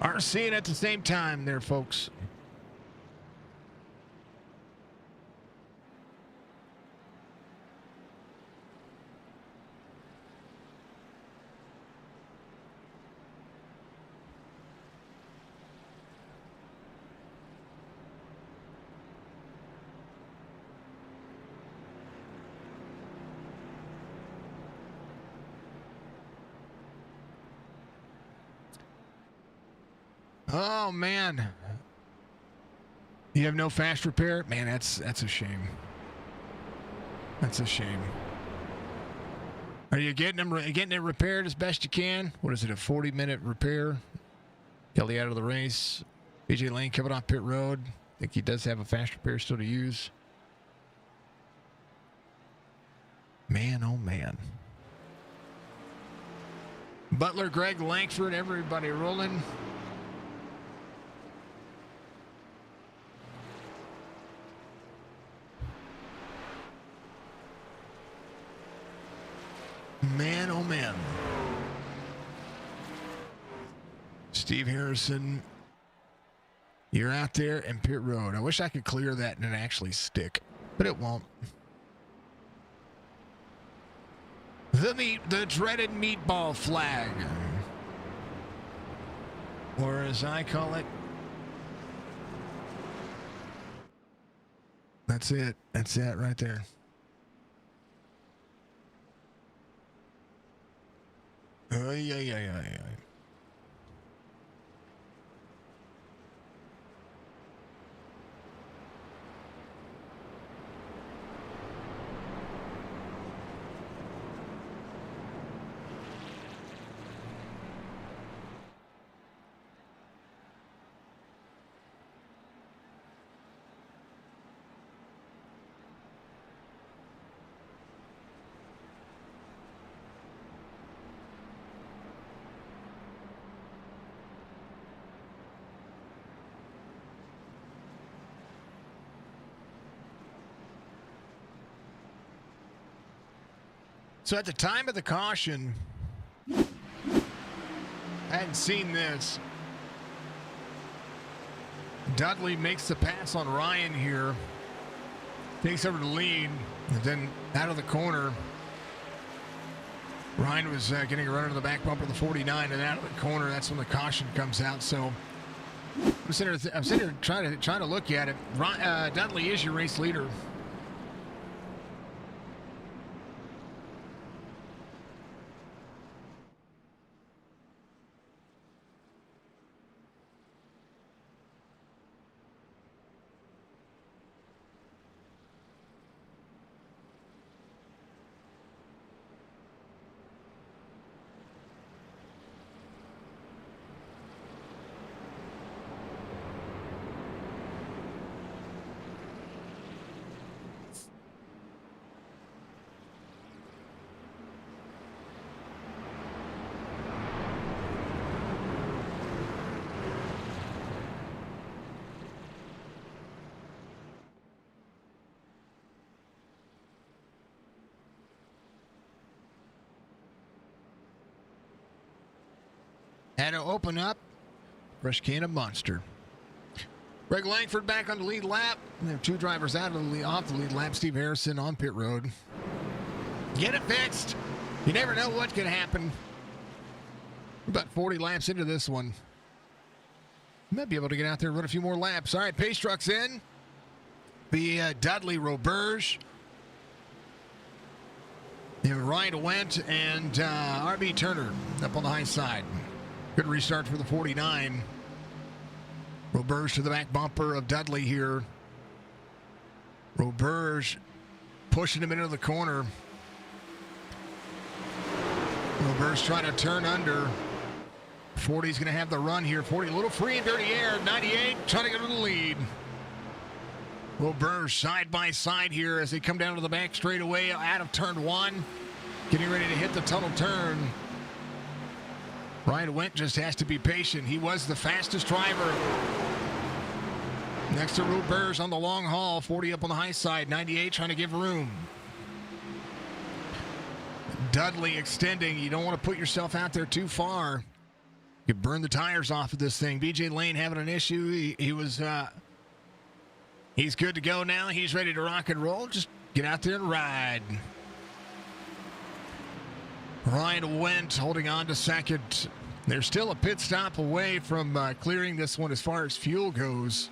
Are seeing at the same time there, folks. Oh man, you have no fast repair? Man, that's a shame. That's a shame. Are you getting it repaired as best you can? What is it, a 40-minute repair? Kelly out of the race. BJ Lane coming off pit road. I think he does have a fast repair still to use. Man, oh man. Butler, Greg Langford, everybody rolling. Man, oh man. Steve Harrison You're out there in pit road. I wish I could clear that and it actually stick, but it won't. The dreaded meatball flag. Or as I call it, that's it. That's it right there. Yeah. So at the time of the caution, I hadn't seen this. Dudley makes the pass on Ryan here. Takes over the lead. And then out of the corner, Ryan was getting a run into the back bumper of the 49, and out of the corner, that's when the caution comes out. So I'm sitting here trying to look at it. Dudley is your race leader. Had to open up. Fresh can of Monster. Greg Langford back on the lead lap. There are two drivers out of the lead, off the lead lap. Steve Harrison on pit road. Get it fixed. You never know what could happen. We're about 40 laps into this one. Might be able to get out there and run a few more laps. All right, pace truck's in. Be Dudley Roberge. Ryan Went and RB Turner up on the high side. Good restart for the 49. Roberge to the back bumper of Dudley here. Roberge pushing him into the corner. Roberge trying to turn under. 40's going to have the run here. 40 a little free and dirty air. 98 trying to get to the lead. Roberge side by side here as they come down to the back straightaway out of turn one. Getting ready to hit the tunnel turn. Ryan Went just has to be patient. He was the fastest driver. Next to Roberge on the long haul. 40 up on the high side. 98 trying to give room. Dudley extending. You don't want to put yourself out there too far. You could burn the tires off of this thing. BJ Lane having an issue. He's good to go now. He's ready to rock and roll. Just get out there and ride. Ryan Went holding on to second. They're still a pit stop away from clearing this one as far as fuel goes.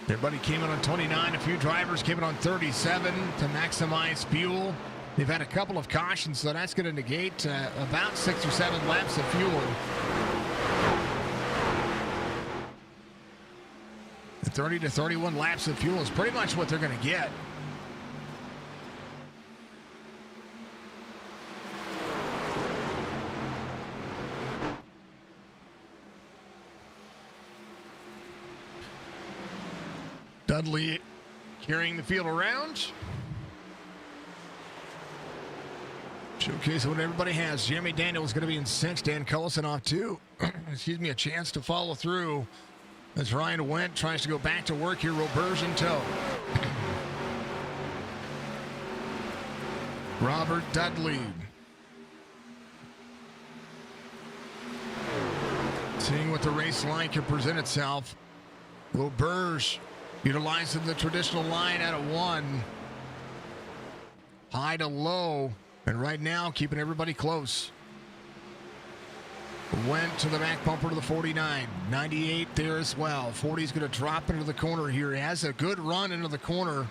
Everybody came in on 29. A few drivers came in on 37 to maximize fuel. They've had a couple of cautions, so that's going to negate about 6 or 7 laps of fuel. The 30 to 31 laps of fuel is pretty much what they're going to get. Dudley carrying the field around. Showcase what everybody has. Jeremy Daniel is going to be in 6th. Dan Cullison off 2. Excuse me, a chance to follow through as Ryan Went tries to go back to work here. Roberge in tow. Robert Dudley. Seeing what the race line can present itself. Will Burge utilizing the traditional line out of 1. High to low. And right now, keeping everybody close. Went to the back bumper to the 49. 98 there as well. 40's going to drop into the corner here. He has a good run into the corner.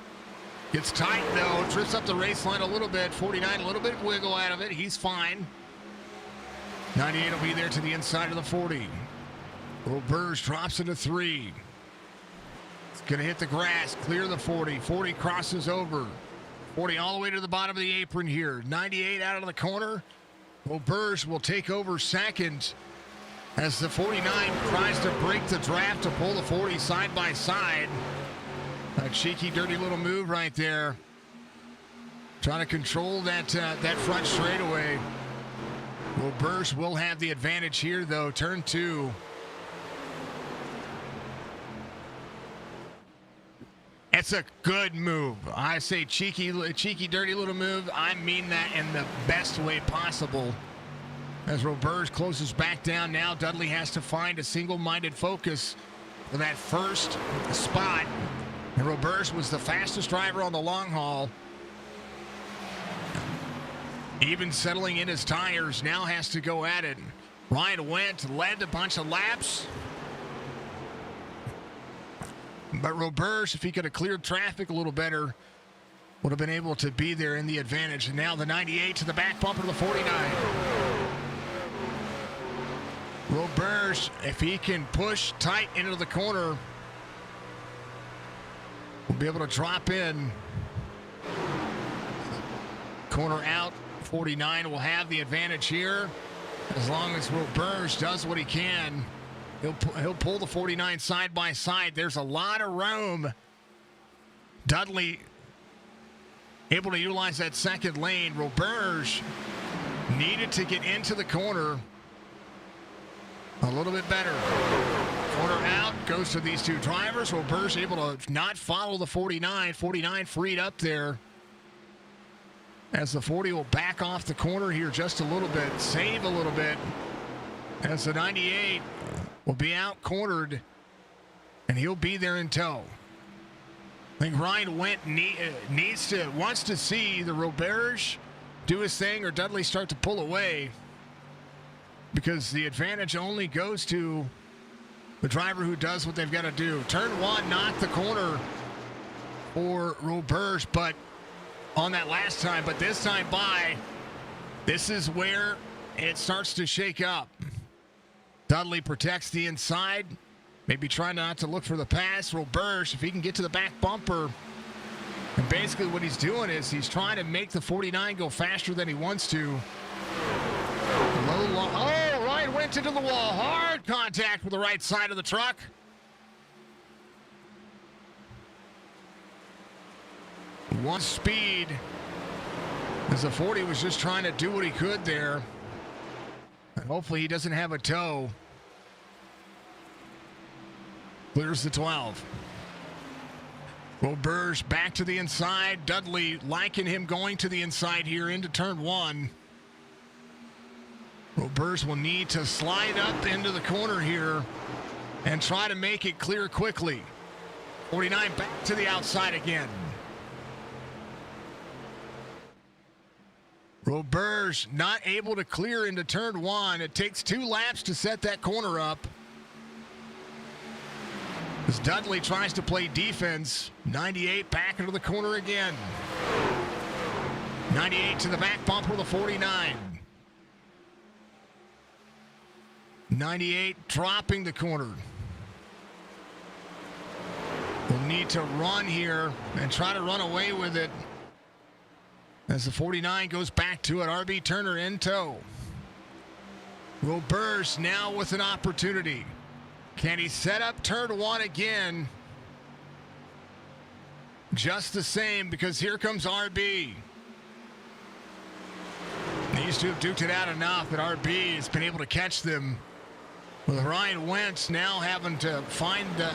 Gets tight, though. Drifts up the race line a little bit. 49, a little bit of wiggle out of it. He's fine. 98 will be there to the inside of the 40. Will Burge drops into 3. It's going to hit the grass. Clear the 40. 40 crosses over. 40 all the way to the bottom of the apron here. 98 out of the corner. Well, Burge will take over second as the 49 tries to break the draft to pull the 40 side by side. A cheeky, dirty little move right there. Trying to control that front straightaway. Well, Burge will have the advantage here, though. Turn 2. It's a good move. I say cheeky, dirty little move. I mean that in the best way possible. As Roberge closes back down now, Dudley has to find a single-minded focus for that first spot. And Roberge was the fastest driver on the long haul. Even settling in his tires, now has to go at it. Ryan Wendt led a bunch of laps. But Roberge, if he could have cleared traffic a little better, would have been able to be there in the advantage. And now the 98 to the back bumper of the 49. Roberge, if he can push tight into the corner, will be able to drop in. Corner out, 49 will have the advantage here. As long as Roberge does what he can. He'll pull the 49 side by side. There's a lot of room. Dudley able to utilize that second lane. Roberge needed to get into the corner a little bit better. Corner out goes to these two drivers. Roberge able to not follow the 49. 49 freed up there. As the 40 will back off the corner here just a little bit. Save a little bit. As the 98 will be out cornered, and he'll be there in tow. I think Ryan Wendt wants to see the Roberge do his thing or Dudley start to pull away, because the advantage only goes to the driver who does what they've got to do. Turn 1 knocked the corner for Roberge, but on that last time, but this time this is where it starts to shake up. Dudley protects the inside, maybe trying not to look for the pass. Roberge, if he can get to the back bumper, and basically what he's doing is he's trying to make the 49 go faster than he wants to. Oh, Ryan went into the wall. Hard contact with the right side of the truck. One speed, as the 40 was just trying to do what he could there. And hopefully he doesn't have a tow. Clears the 12. Roberge back to the inside. Dudley liking him going to the inside here into turn 1. Roberge will need to slide up into the corner here and try to make it clear quickly. 49 back to the outside again. Roberge not able to clear into turn 1. It takes 2 laps to set that corner up. As Dudley tries to play defense, 98 back into the corner again. 98 to the back bumper of the 49. 98 dropping the corner. Will need to run here and try to run away with it as the 49 goes back to it. RB Turner in tow. Roberge now with an opportunity. Can he set up turn 1 again? Just the same, because here comes RB. These two have duked it out enough that RB has been able to catch them. With Ryan Wendt now having to find the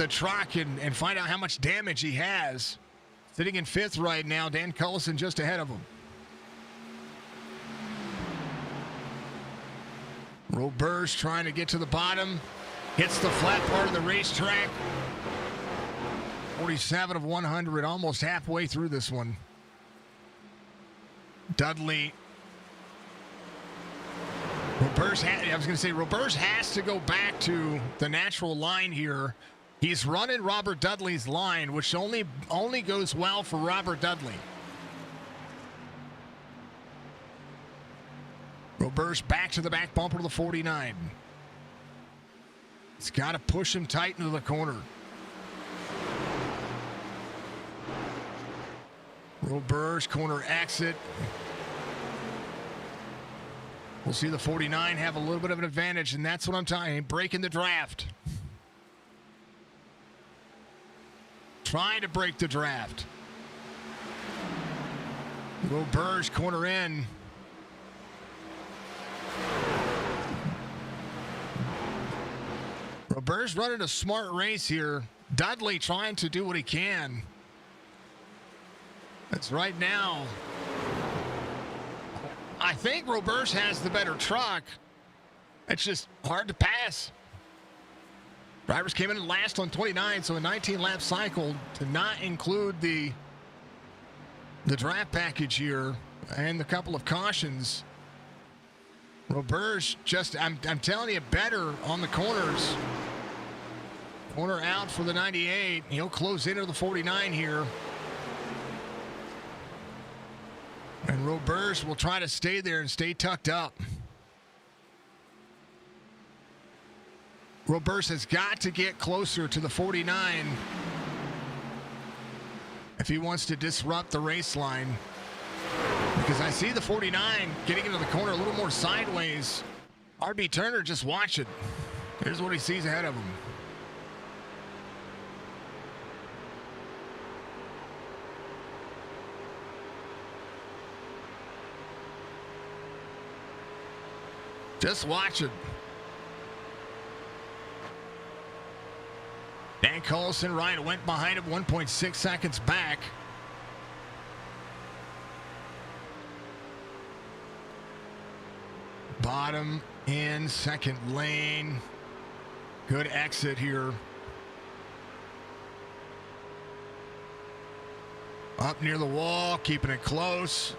truck and find out how much damage he has. Sitting in 5th right now, Dan Cullison just ahead of him. Roberge trying to get to the bottom. Hits the flat part of the racetrack. 47 of 100, almost halfway through this one. Dudley. Roberge has to go back to the natural line here. He's running Robert Dudley's line, which only goes well for Robert Dudley. Roberge back to the back bumper to the 49. He's got to push him tight into the corner. Roberge corner exit. We'll see the 49 have a little bit of an advantage, and that's what I'm talking. Breaking the draft. Trying to break the draft. Roberge corner in. Roberge running a smart race here. Dudley trying to do what he can. That's right now. I think Roberge has the better truck. It's just hard to pass. Drivers came in last on 29, so a 19-lap cycle to not include the draft package here and the couple of cautions. Roberge just, I'm telling you, better on the corners. Corner out for the 98. He'll close into the 49 here. And Roberge will try to stay there and stay tucked up. Roberge has got to get closer to the 49 if he wants to disrupt the race line. Because I see the 49 getting into the corner a little more sideways. RB Turner just watch it. Here's what he sees ahead of him. Just watch it. Dan Collison, Ryan went behind him 1.6 seconds back. Bottom in second lane. Good exit here. Up near the wall, keeping it close.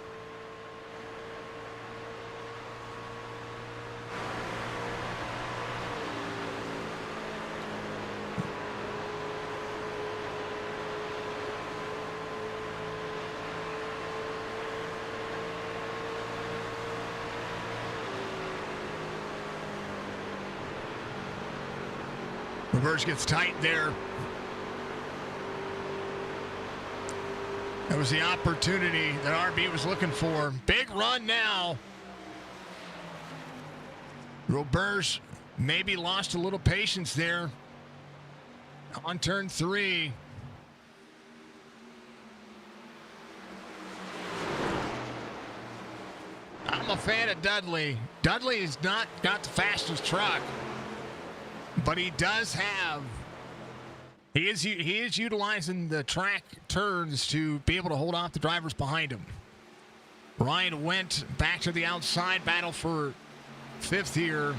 Roberge gets tight there. That was the opportunity that RB was looking for. Big run now. Roberge maybe lost a little patience there on turn 3. I'm a fan of Dudley. Dudley has not got the fastest truck. But he does have, he is utilizing the track turns to be able to hold off the drivers behind him. Ryan went back to the outside, battle for 5th here.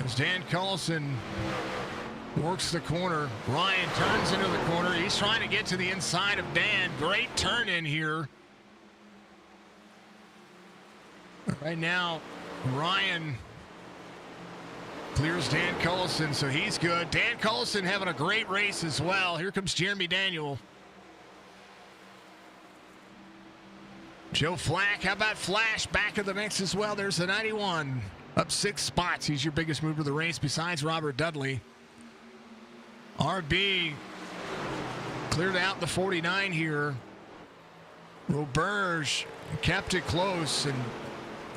As Dan Collison works the corner. Ryan turns into the corner. He's trying to get to the inside of Dan. Great turn in here. Right now, Ryan clears Dan Collison, so he's good. Dan Collison having a great race as well. Here comes Jeremy Daniel. Joe Flack, how about Flash back in the mix as well? There's the 91. Up 6 spots. He's your biggest mover of the race besides Robert Dudley. RB cleared out the 49 here. Roberge kept it close, and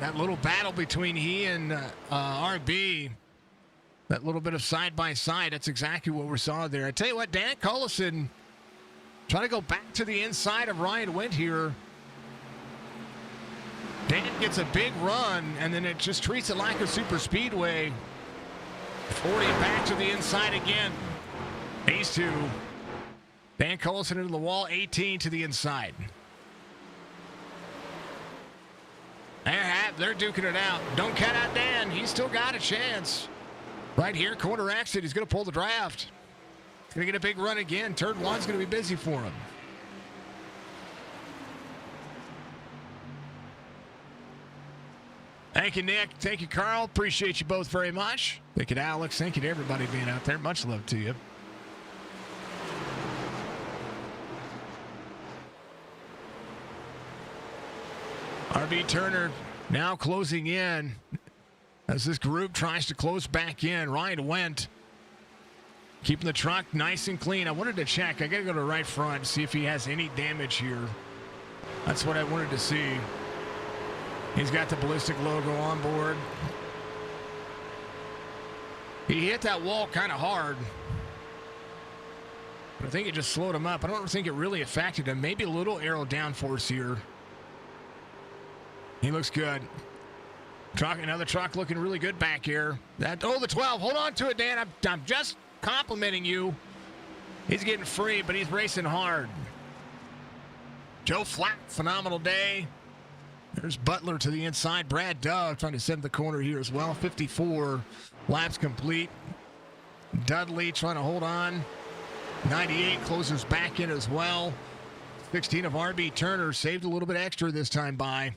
that little battle between he and RB, that little bit of side-by-side, that's exactly what we saw there. I tell you what, Dan Collison trying to go back to the inside of Ryan Wendt here. Dan gets a big run, and then it just treats it like a super speedway. 40 back to the inside again. These two. Dan Collison into the wall, 18 to the inside. There They're duking it out. Don't cut out Dan. He's still got a chance. Right here, corner exit. He's going to pull the draft. He's going to get a big run again. Turn one's going to be busy for him. Thank you, Nick. Thank you, Carl. Appreciate you both very much. Thank you to Alex. Thank you to everybody being out there. Much love to you. RB Turner now closing in as this group tries to close back in. Ryan Wendt keeping the truck nice and clean. I wanted to check. I got to go to the right front and see if he has any damage here. That's what I wanted to see. He's got the ballistic logo on board. He hit that wall kind of hard. But I think it just slowed him up. I don't think it really affected him. Maybe a little aero downforce here. He looks good. Another truck looking really good back here. The 12. Hold on to it, Dan. I'm just complimenting you. He's getting free, but he's racing hard. Joe Flack, phenomenal day. There's Butler to the inside. Brad Dove trying to send the corner here as well. 54 laps complete. Dudley trying to hold on. 98 closes back in as well. 16 of RB Turner saved a little bit extra this time by.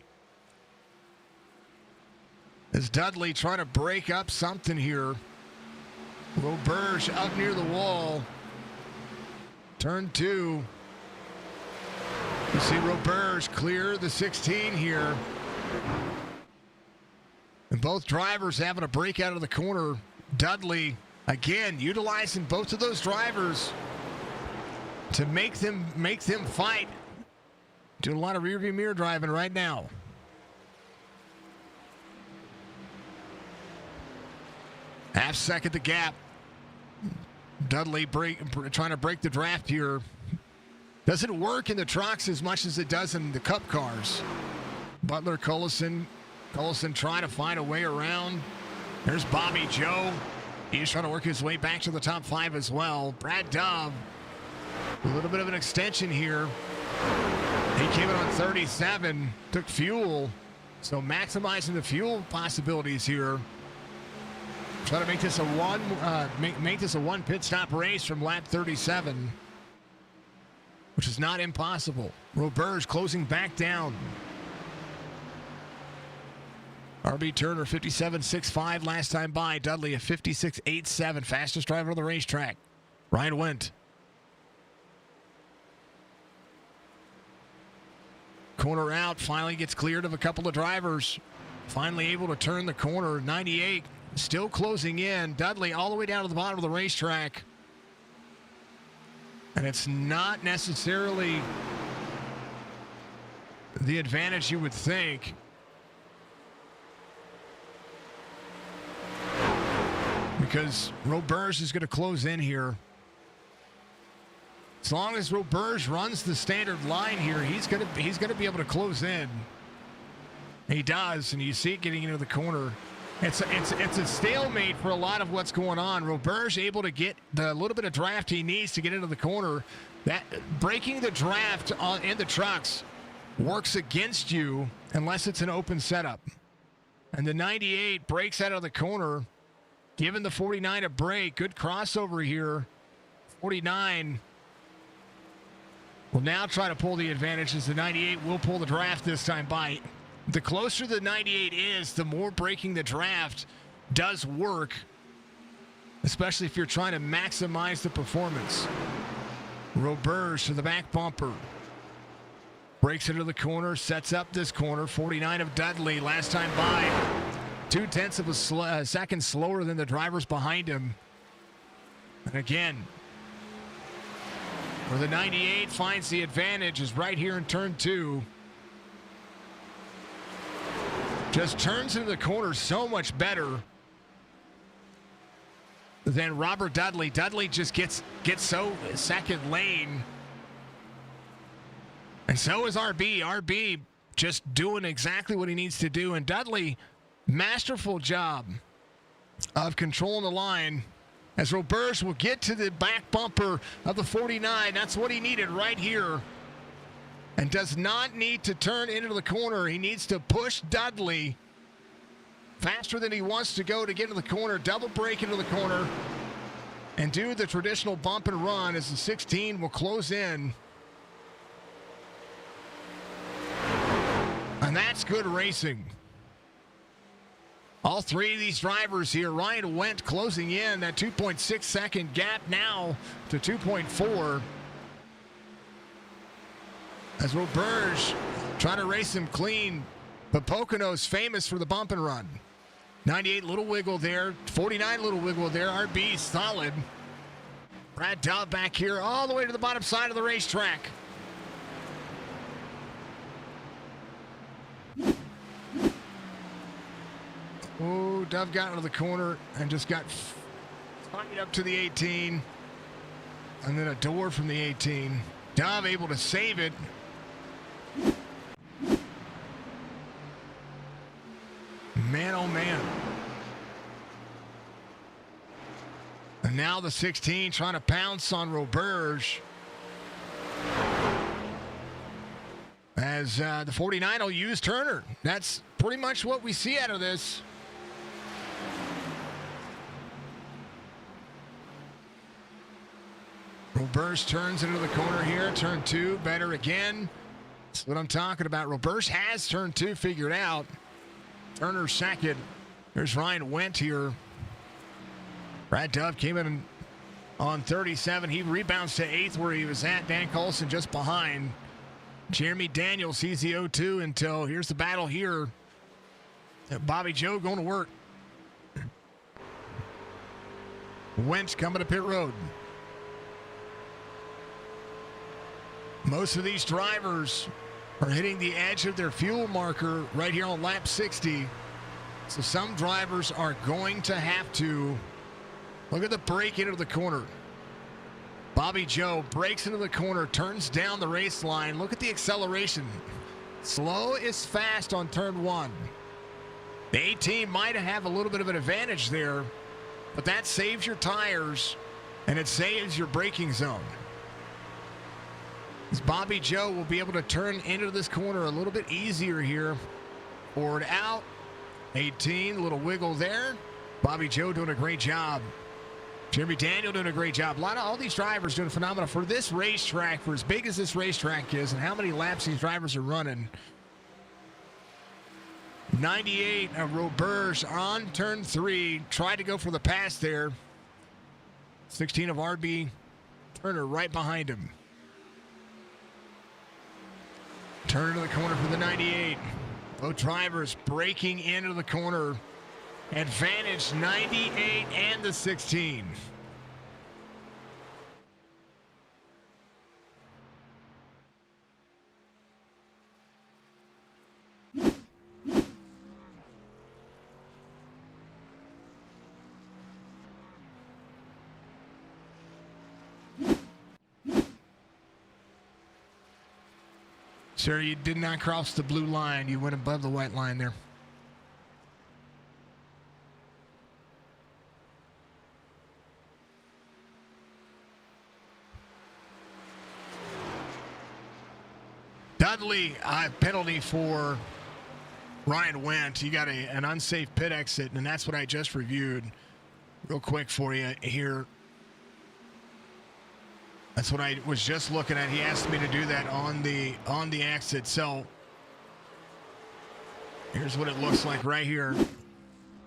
As Dudley trying to break up something here. Roberge up near the wall. Turn 2. You see Roberge clear the 16 here. And both drivers having a break out of the corner. Dudley, again, utilizing both of those drivers to make them fight. Doing a lot of rearview mirror driving right now. Half second the gap. Dudley trying to break the draft here. Doesn't work in the trucks as much as it does in the Cup cars. Butler, Cullison trying to find a way around. There's Bobby Joe. He's trying to work his way back to the top 5 as well. Brad Dove, a little bit of an extension here. He came in on 37, took fuel. So maximizing the fuel possibilities here. Trying to make this a one pit stop race from lap 37. Which is not impossible. Roberge closing back down. RB Turner 57.65 last time by. Dudley a 56.87, fastest driver on the racetrack. Ryan Wendt. Corner out, finally gets cleared of a couple of drivers. Finally able to turn the corner. 98 still closing in. Dudley all the way down to the bottom of the racetrack. And it's not necessarily the advantage you would think. Because Roberge is going to close in here. As long as Roberge runs the standard line here, he's going to be able to close in. He does, and you see it getting into the corner. It's a stalemate for a lot of what's going on. Roberge able to get the little bit of draft he needs to get into the corner. That breaking the draft in the trucks works against you unless it's an open setup. And the 98 breaks out of the corner, giving the 49 a break. Good crossover here. 49 will now try to pull the advantage as the 98 will pull the draft this time by. The closer the 98 is, the more breaking the draft does work, especially if you're trying to maximize the performance. Roberge to the back bumper. Breaks into the corner, sets up this corner. 49 of Dudley last time by. 0.2 of a second slower than the drivers behind him. And again, where the 98 finds the advantage is right here in turn 2. Just turns into the corner so much better than Robert Dudley. Dudley just gets so second lane. And so is RB. RB just doing exactly what he needs to do. And Dudley, masterful job of controlling the line as Roberge will get to the back bumper of the 49. That's what he needed right here. and does not need to turn into the corner. He needs to push Dudley faster than he wants to go to get into the corner, double brake into the corner, and do the traditional bump and run as the 16 will close in. And that's good racing. All three of these drivers here, Ryan Wendt closing in that 2.6 second gap now to 2.4. As Roberge trying to race him clean, but Pocono's famous for the bump and run. 98 little wiggle there, 49 little wiggle there, RB solid. Brad Dove back here all the way to the bottom side of the racetrack. Oh, Dove got into the corner and just got tied up to the 18. And then a door from the 18. Dove able to save it. Man, oh man. And now the 16 trying to pounce on Roberge. As the 49 will use Turner. That's pretty much what we see out of this. Roberge turns into the corner here. Turn 2, better again. That's what I'm talking about. Roberge has turn 2 figured out. Turner second. There's Ryan Wendt here. Brad Dove came in on 37. He rebounds to 8th where he was at. Dan Coulson just behind. Jeremy Daniels, he's the 0-2 until here's the battle here. Bobby Joe going to work. Wendt coming to pit road. Most of these drivers are hitting the edge of their fuel marker right here on lap 60. So some drivers are going to have to look at the brake into the corner. Bobby Joe breaks into the corner, turns down the race line. Look at the acceleration. Slow is fast on turn 1. The 18 might have a little bit of an advantage there, but that saves your tires and it saves your braking zone. As Bobby Joe will be able to turn into this corner a little bit easier here. Forward out. 18, little wiggle there. Bobby Joe doing a great job. Jeremy Daniel doing a great job. All these drivers doing phenomenal for this racetrack, for as big as this racetrack is and how many laps these drivers are running. 98 of Roberge on turn 3. Tried to go for the pass there. 16 of RB Turner right behind him. Turn into the corner for the 98. Both drivers breaking into the corner. Advantage 98 and the 16. Sir, you did not cross the blue line. You went above the white line there. Dudley, penalty for Ryan Wendt. You got an unsafe pit exit, and that's what I just reviewed real quick for you here. That's what I was just looking at. He asked me to do that on the exit. So here's what it looks like right here.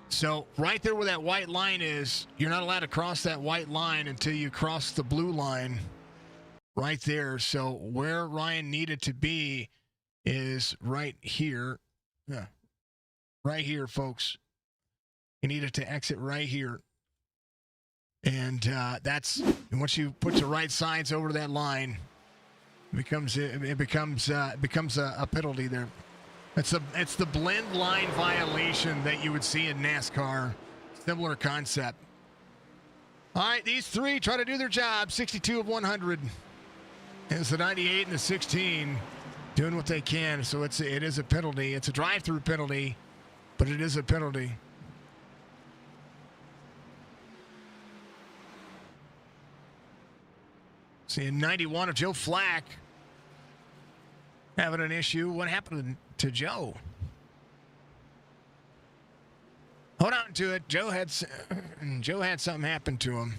So right there where that white line is, you're not allowed to cross that white line until you cross the blue line right there. So where Ryan needed to be is right here. Yeah. Right here, folks. He needed to exit right here. And that's once you put your right sides over that line, it becomes a penalty there. It's the blend line violation that you would see in NASCAR. Similar concept. All right, these three try to do their job. 62 of 100. And it's the 98 and the 16 doing what they can. So it is a penalty. It's a drive-through penalty, but it is a penalty. Seeing 91 of Joe Flack. having an issue. What happened to Joe? Hold on to it. Joe had something happen to him.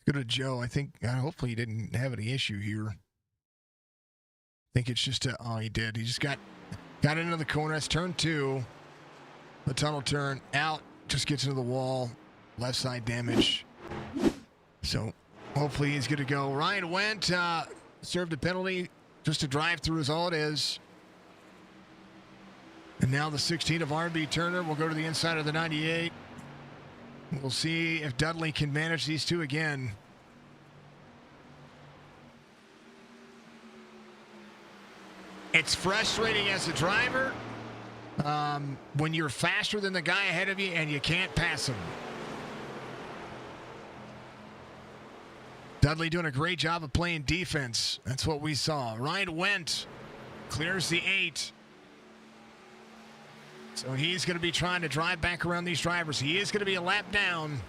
Go to Joe. I think hopefully he didn't have any issue here. I think it's just oh, he did. He just got into the corner. That's turn 2. The tunnel turn out. Just gets into the wall. Left side damage. So hopefully he's good to go. Ryan Wendt served a penalty. Just a drive through is all it is. And now the 16 of R.B. Turner will go to the inside of the 98. We'll see if Dudley can manage these two again. It's frustrating as a driver when you're faster than the guy ahead of you and you can't pass him. Dudley doing a great job of playing defense. That's what we saw. Ryan Wendt clears the 8. So he's going to be trying to drive back around these drivers. He is going to be a lap down,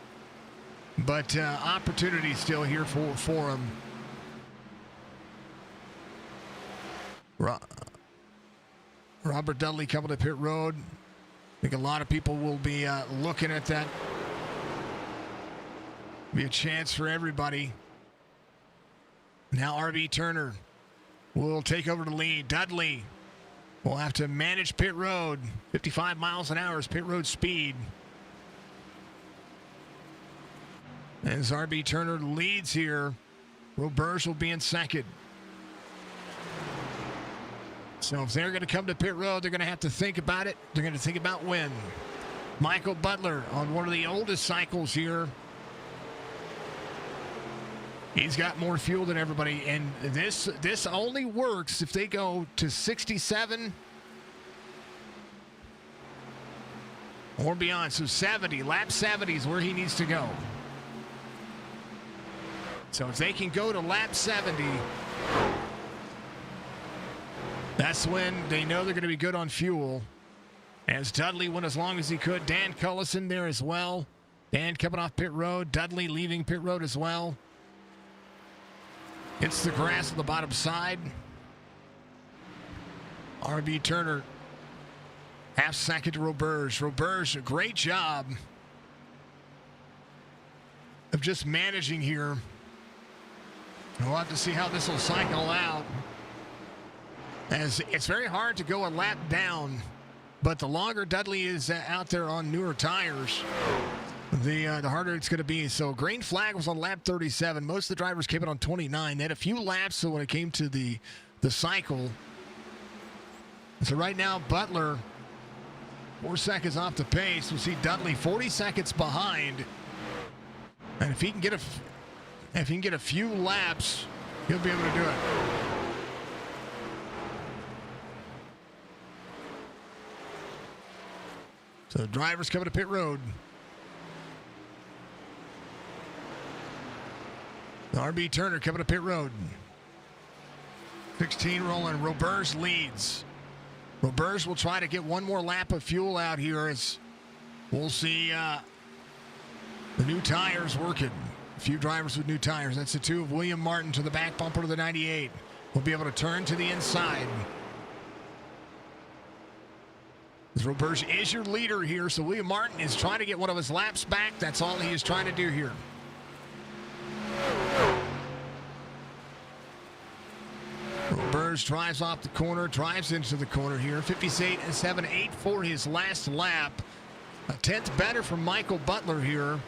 but opportunity still here for him. Robert Dudley coming to pit road. I think a lot of people will be looking at that. Be a chance for everybody. Now R.B. Turner will take over the lead. Dudley will have to manage pit road. 55 miles an hour is pit road speed. As R.B. Turner leads here, Roberge will be in second. So if they're going to come to pit road, they're going to have to think about it. They're going to think about when. Michael Butler on one of the oldest cycles here. He's got more fuel than everybody, and this only works if they go to 67 or beyond. So 70, lap 70 is where he needs to go. So if they can go to lap 70, that's when they know they're going to be good on fuel. As Dudley went as long as he could. Dan Cullison there as well. Dan coming off pit road. Dudley leaving pit road as well. Hits the grass on the bottom side. R.B. Turner, half second to Roberge. Roberge, a great job of just managing here. We'll have to see how this will cycle out. As it's very hard to go a lap down, but the longer Dudley is out there on newer tires, the harder it's going to be. So green flag was on lap 37. Most of the drivers came in on 29. They had a few laps so when it came to the cycle. So right now, Butler 4 seconds off the pace. We'll see Dudley 40 seconds behind. And if he can get a few laps, he'll be able to do it. So the drivers coming to pit road. R.B. Turner coming to pit road. 16 rolling. Roberge leads. Roberge will try to get one more lap of fuel out here as we'll see the new tires working. A few drivers with new tires. That's the 2 of William Martin to the back bumper to the 98. Will be able to turn to the inside. Roberge is your leader here, so William Martin is trying to get one of his laps back. That's all he is trying to do here. Roberge drives off the corner, drives into the corner here. 57.8 for his last lap. A 10th better from Michael Butler here.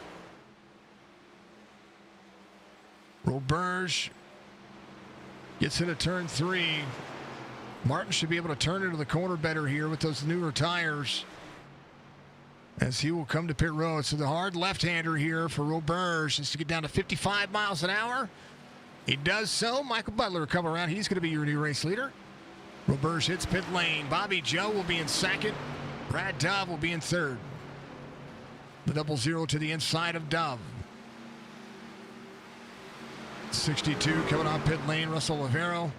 Roberge gets into turn 3. Martin should be able to turn into the corner better here with those newer tires as he will come to pit road. So the hard left-hander here for Roberge is to get down to 55 miles an hour. He does so. Michael Butler will come around. He's going to be your new race leader. Roberge hits pit lane. Bobby Joe will be in second. Brad Dove will be in third. The 0-0 to the inside of Dove. 62 coming off pit lane. Russell Olivero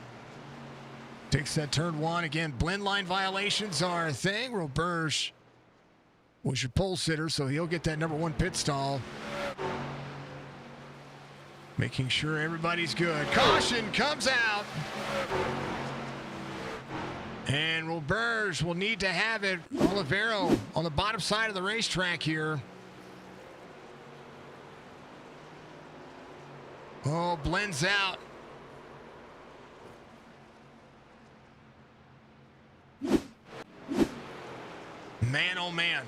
takes that turn 1. Again, blend line violations are a thing. Roberge was your pole sitter, so he'll get that number 1 pit stall. Making sure everybody's good. Caution comes out. And Roberge will need to have it. Olivero on the bottom side of the racetrack here. Oh, blends out. Man, oh man.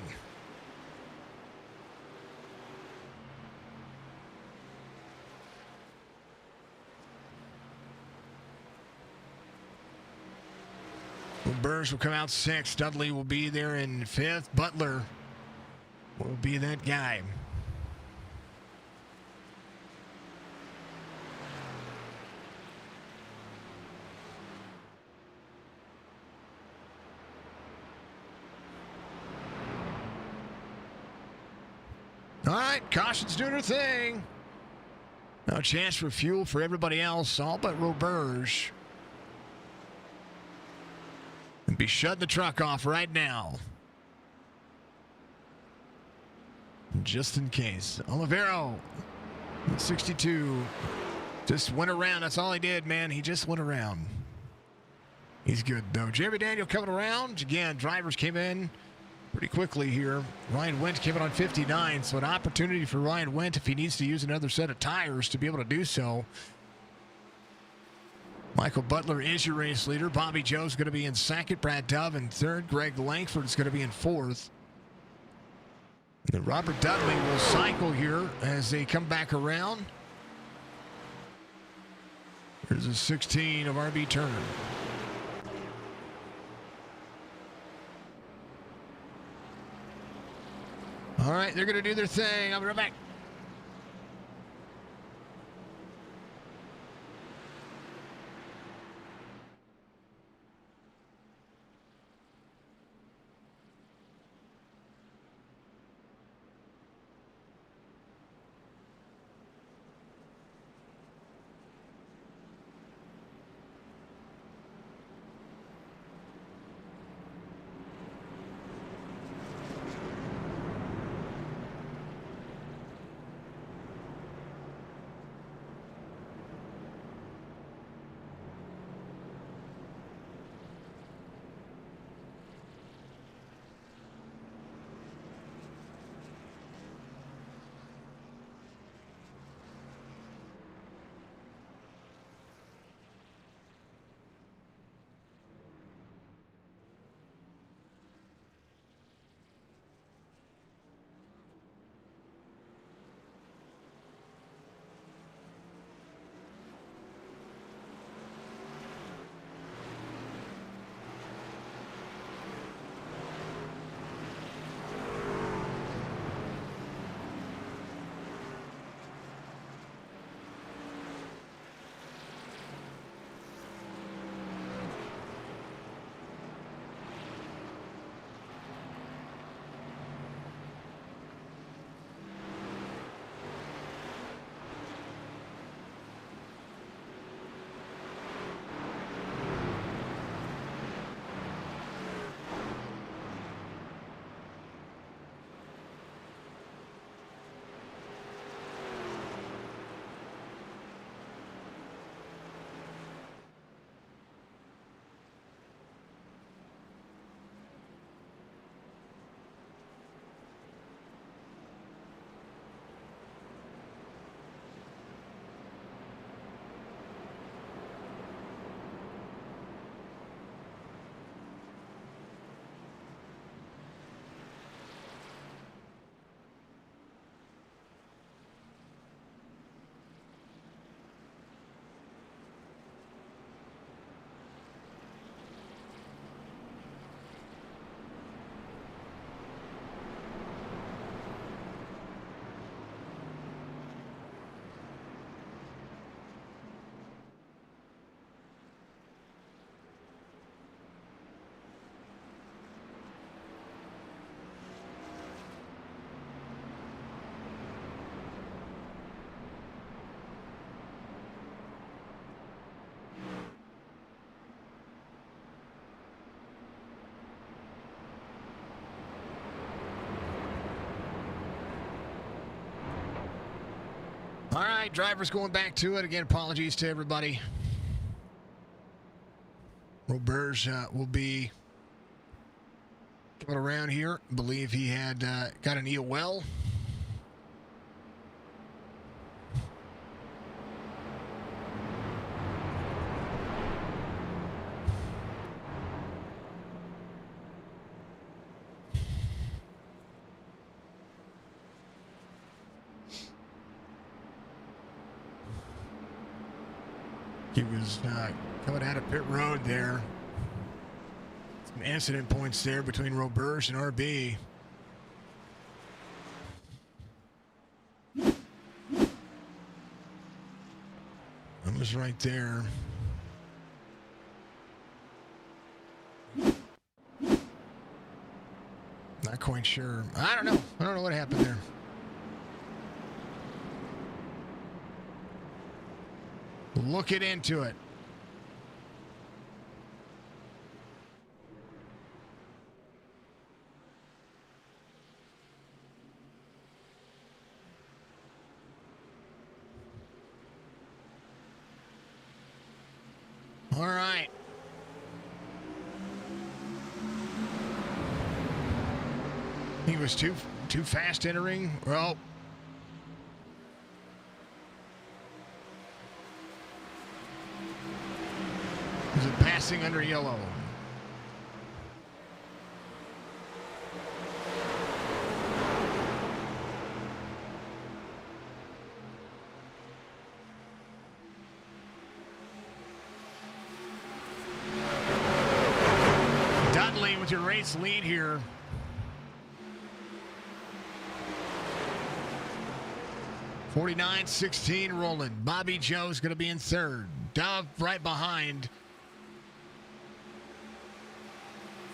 Burns will come out sixth. Dudley will be there in fifth. Butler will be that guy. All right, caution's doing her thing. No chance for fuel for everybody else, all but Roberge. And be shutting the truck off right now. Just in case. Olivero, 62. Just went around. That's all he did, man. He just went around. He's good, though. Jeremy Daniel coming around. Again, drivers came in pretty quickly here. Ryan Wendt came in on 59, so an opportunity for Ryan Wendt if he needs to use another set of tires to be able to do so. Michael Butler is your race leader. Bobby Joe's going to be in second. Brad Dove in third. Greg Langford is going to be in fourth. And Robert Dudley will cycle here as they come back around. Here's a 16 of RB Turner. All right, they're going to do their thing. I'll be right back. All right, drivers going back to it. Again, apologies to everybody. Roberge will be coming around here. I believe he had got an EOL. He was coming out of pit road there. Some incident points there between Roberge and RB. That was right there. Not quite sure. I don't know. I don't know what happened there. Looking into it. All right. He was too fast entering. Well, was it passing under yellow? Dudley with your race lead here. (49-16) rolling. Bobby Joe's going to be in third. Dove right behind.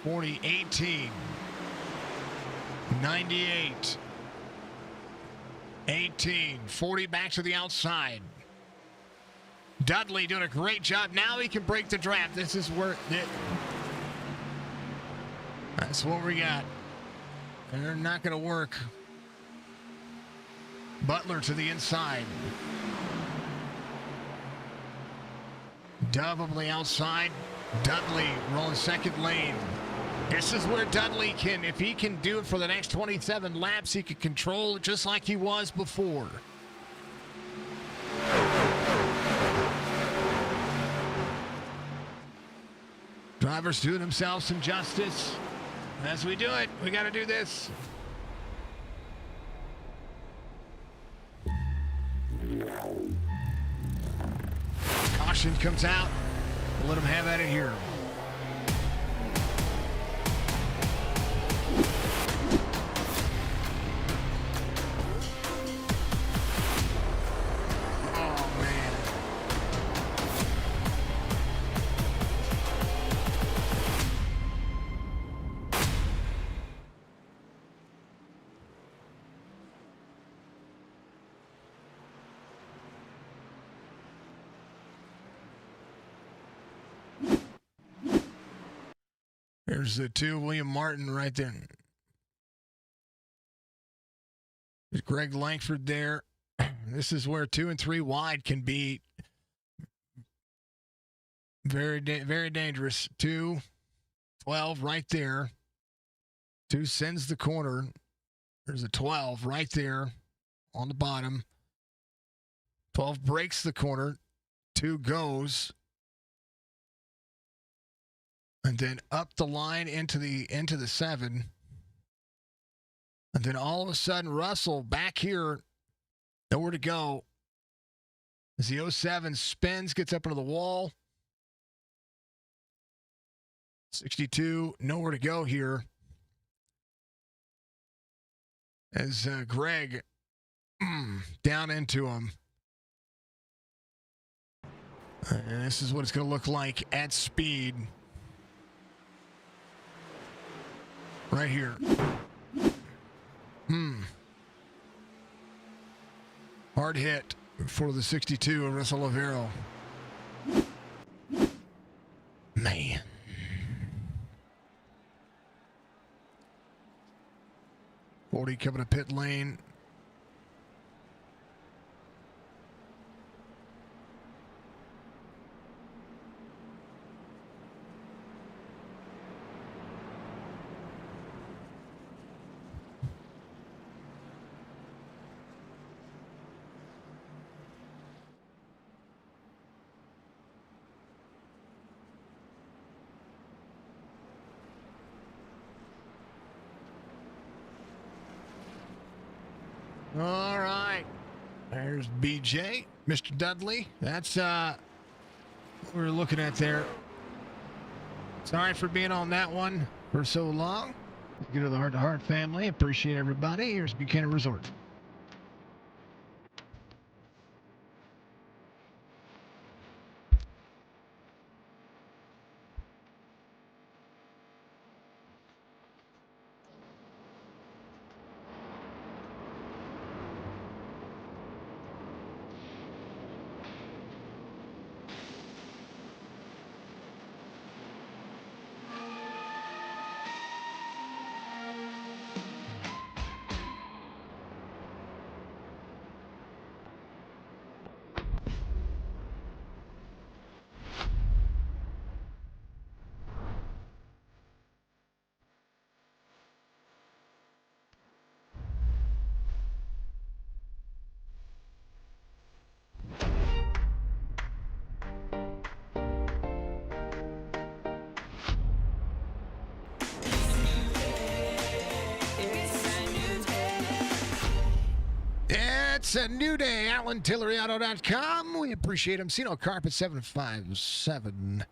40-18. 98. 18. 40 back to the outside. Dudley doing a great job. Now he can break the draft. This is where that's what we got. They're not going to work. Butler to the inside. Dove on the outside. Dudley rolling second lane. This is where Dudley can, if he can do it for the next 27 laps, he can control it just like he was before. Drivers doing themselves some justice. As we do it, we got to do this. Caution comes out. We'll let him have at it here. Oh, man. There's the two, William Martin right there. There's Greg Langford there. This is where 2 and 3 wide can be very dangerous. 2, 12 right there. 2 sends the corner. There's a 12 right there on the bottom. 12 breaks the corner. 2 goes. And then up the line into the 7. And then all of a sudden, Russell back here, nowhere to go. As the 07 spins, gets up into the wall. 62, nowhere to go here. As Greg down into him. And this is what it's going to look like at speed. Right here. Hard hit for the 62 of Russell Olivero. Man. Coming to pit lane. All right. There's BJ, Mr. Dudley. That's what we're looking at there. Sorry for being on that one for so long. Good to the Heart to Heart family. Appreciate everybody. Here's Buchanan Resort. It's a new day. Alan, TilleryAuto.com. We appreciate him. Sino Carpet 757.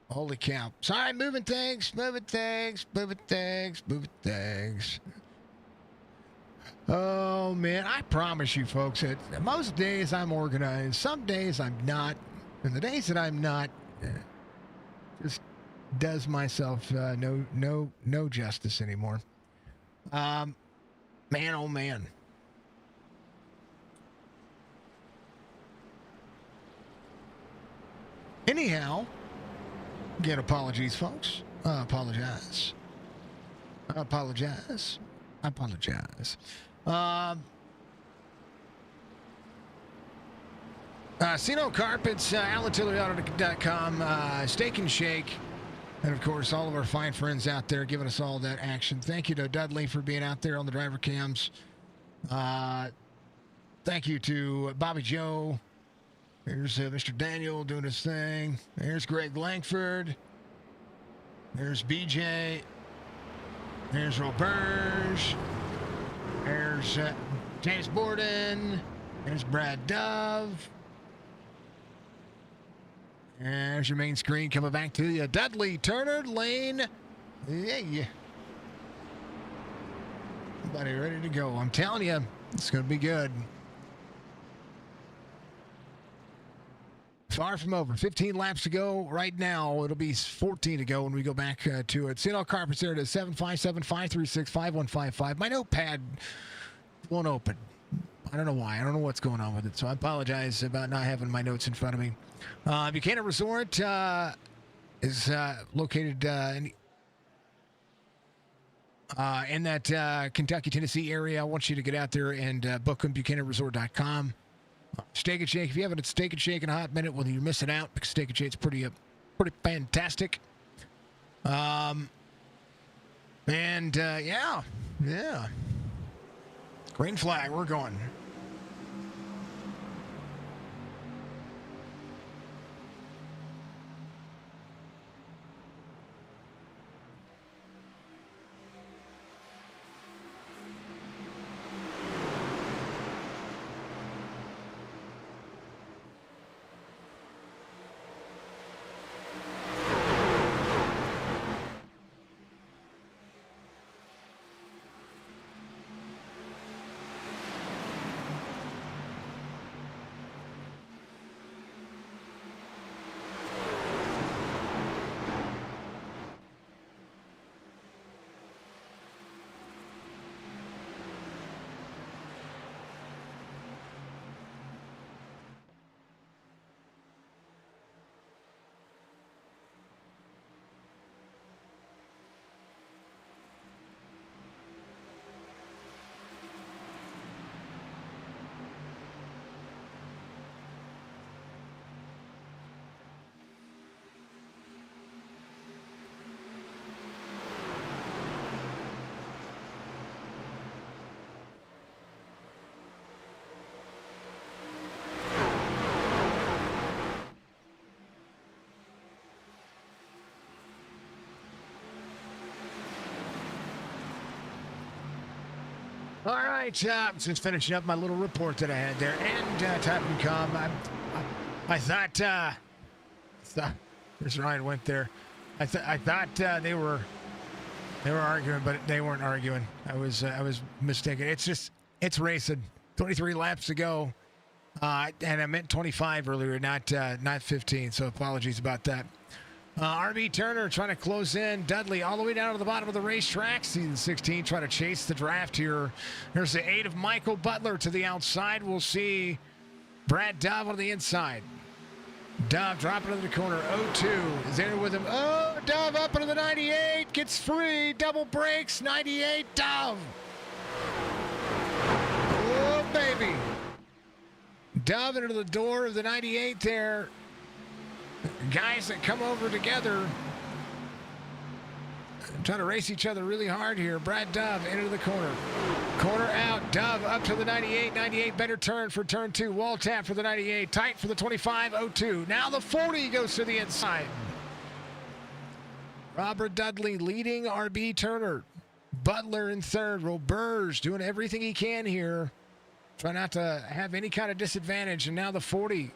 Holy cow. Sorry, moving things. Oh, man. I promise you, folks, that most days I'm organized. Some days I'm not. And the days that I'm not, just does myself no justice anymore. Man, oh man. Anyhow, again, apologies, folks. Apologize. Sino Carpets, AlanTilleryAuto.com, Steak and Shake. And, of course, all of our fine friends out there giving us all that action. Thank you to Dudley for being out there on the driver cams. Thank you to Bobby Joe. There's Mr. Daniel doing his thing. There's Greg Langford. There's BJ. There's Roberge. There's James Borden. There's Brad Dove. And there's your main screen coming back to you. Dudley Turner, Lane. Yeah. Everybody ready to go. I'm telling you, it's going to be good. Far from over. 15 laps to go right now. It'll be 14 to go when we go back to it. Sino Carpets there. It is 757-536-5155. My notepad won't open. I don't know why. I don't know what's going on with it. So I apologize about not having my notes in front of me. Buchanan Resort is located in that Kentucky, Tennessee area. I want you to get out there and book them, BuchananResort.com. Steak and Shake. If you haven't had Steak and Shake in a hot minute, well, you're missing out because Steak and Shake's pretty fantastic. Yeah. Green flag. We're going. All right, just finishing up my little report that I had there, and time to come. I thought there's Ryan went there. I thought they were arguing, but they weren't arguing. I was mistaken. It's racing. 23 laps to go, and I meant 25 earlier, not 15. So apologies about that. RB Turner trying to close in. Dudley all the way down to the bottom of the racetrack. Season 16 trying to chase the draft here. There's the 8 of Michael Butler to the outside. We'll see Brad Dove on the inside. Dove dropping into the corner. 0-2 is there with him. Oh, Dove up into the 98. Gets free. Double brakes. 98. Dove. Oh, baby. Dove into the door of the 98 there. Guys that come over together trying to race each other really hard here. Brad Dove into the corner. Corner out. Dove up to the 98. 98 better turn for turn 2. Wall tap for the 98. Tight for the 25. 0-2. Now the 40 goes to the inside. Robert Dudley leading RB Turner. Butler in third. Roberge doing everything he can here. Try not to have any kind of disadvantage. And now the 40.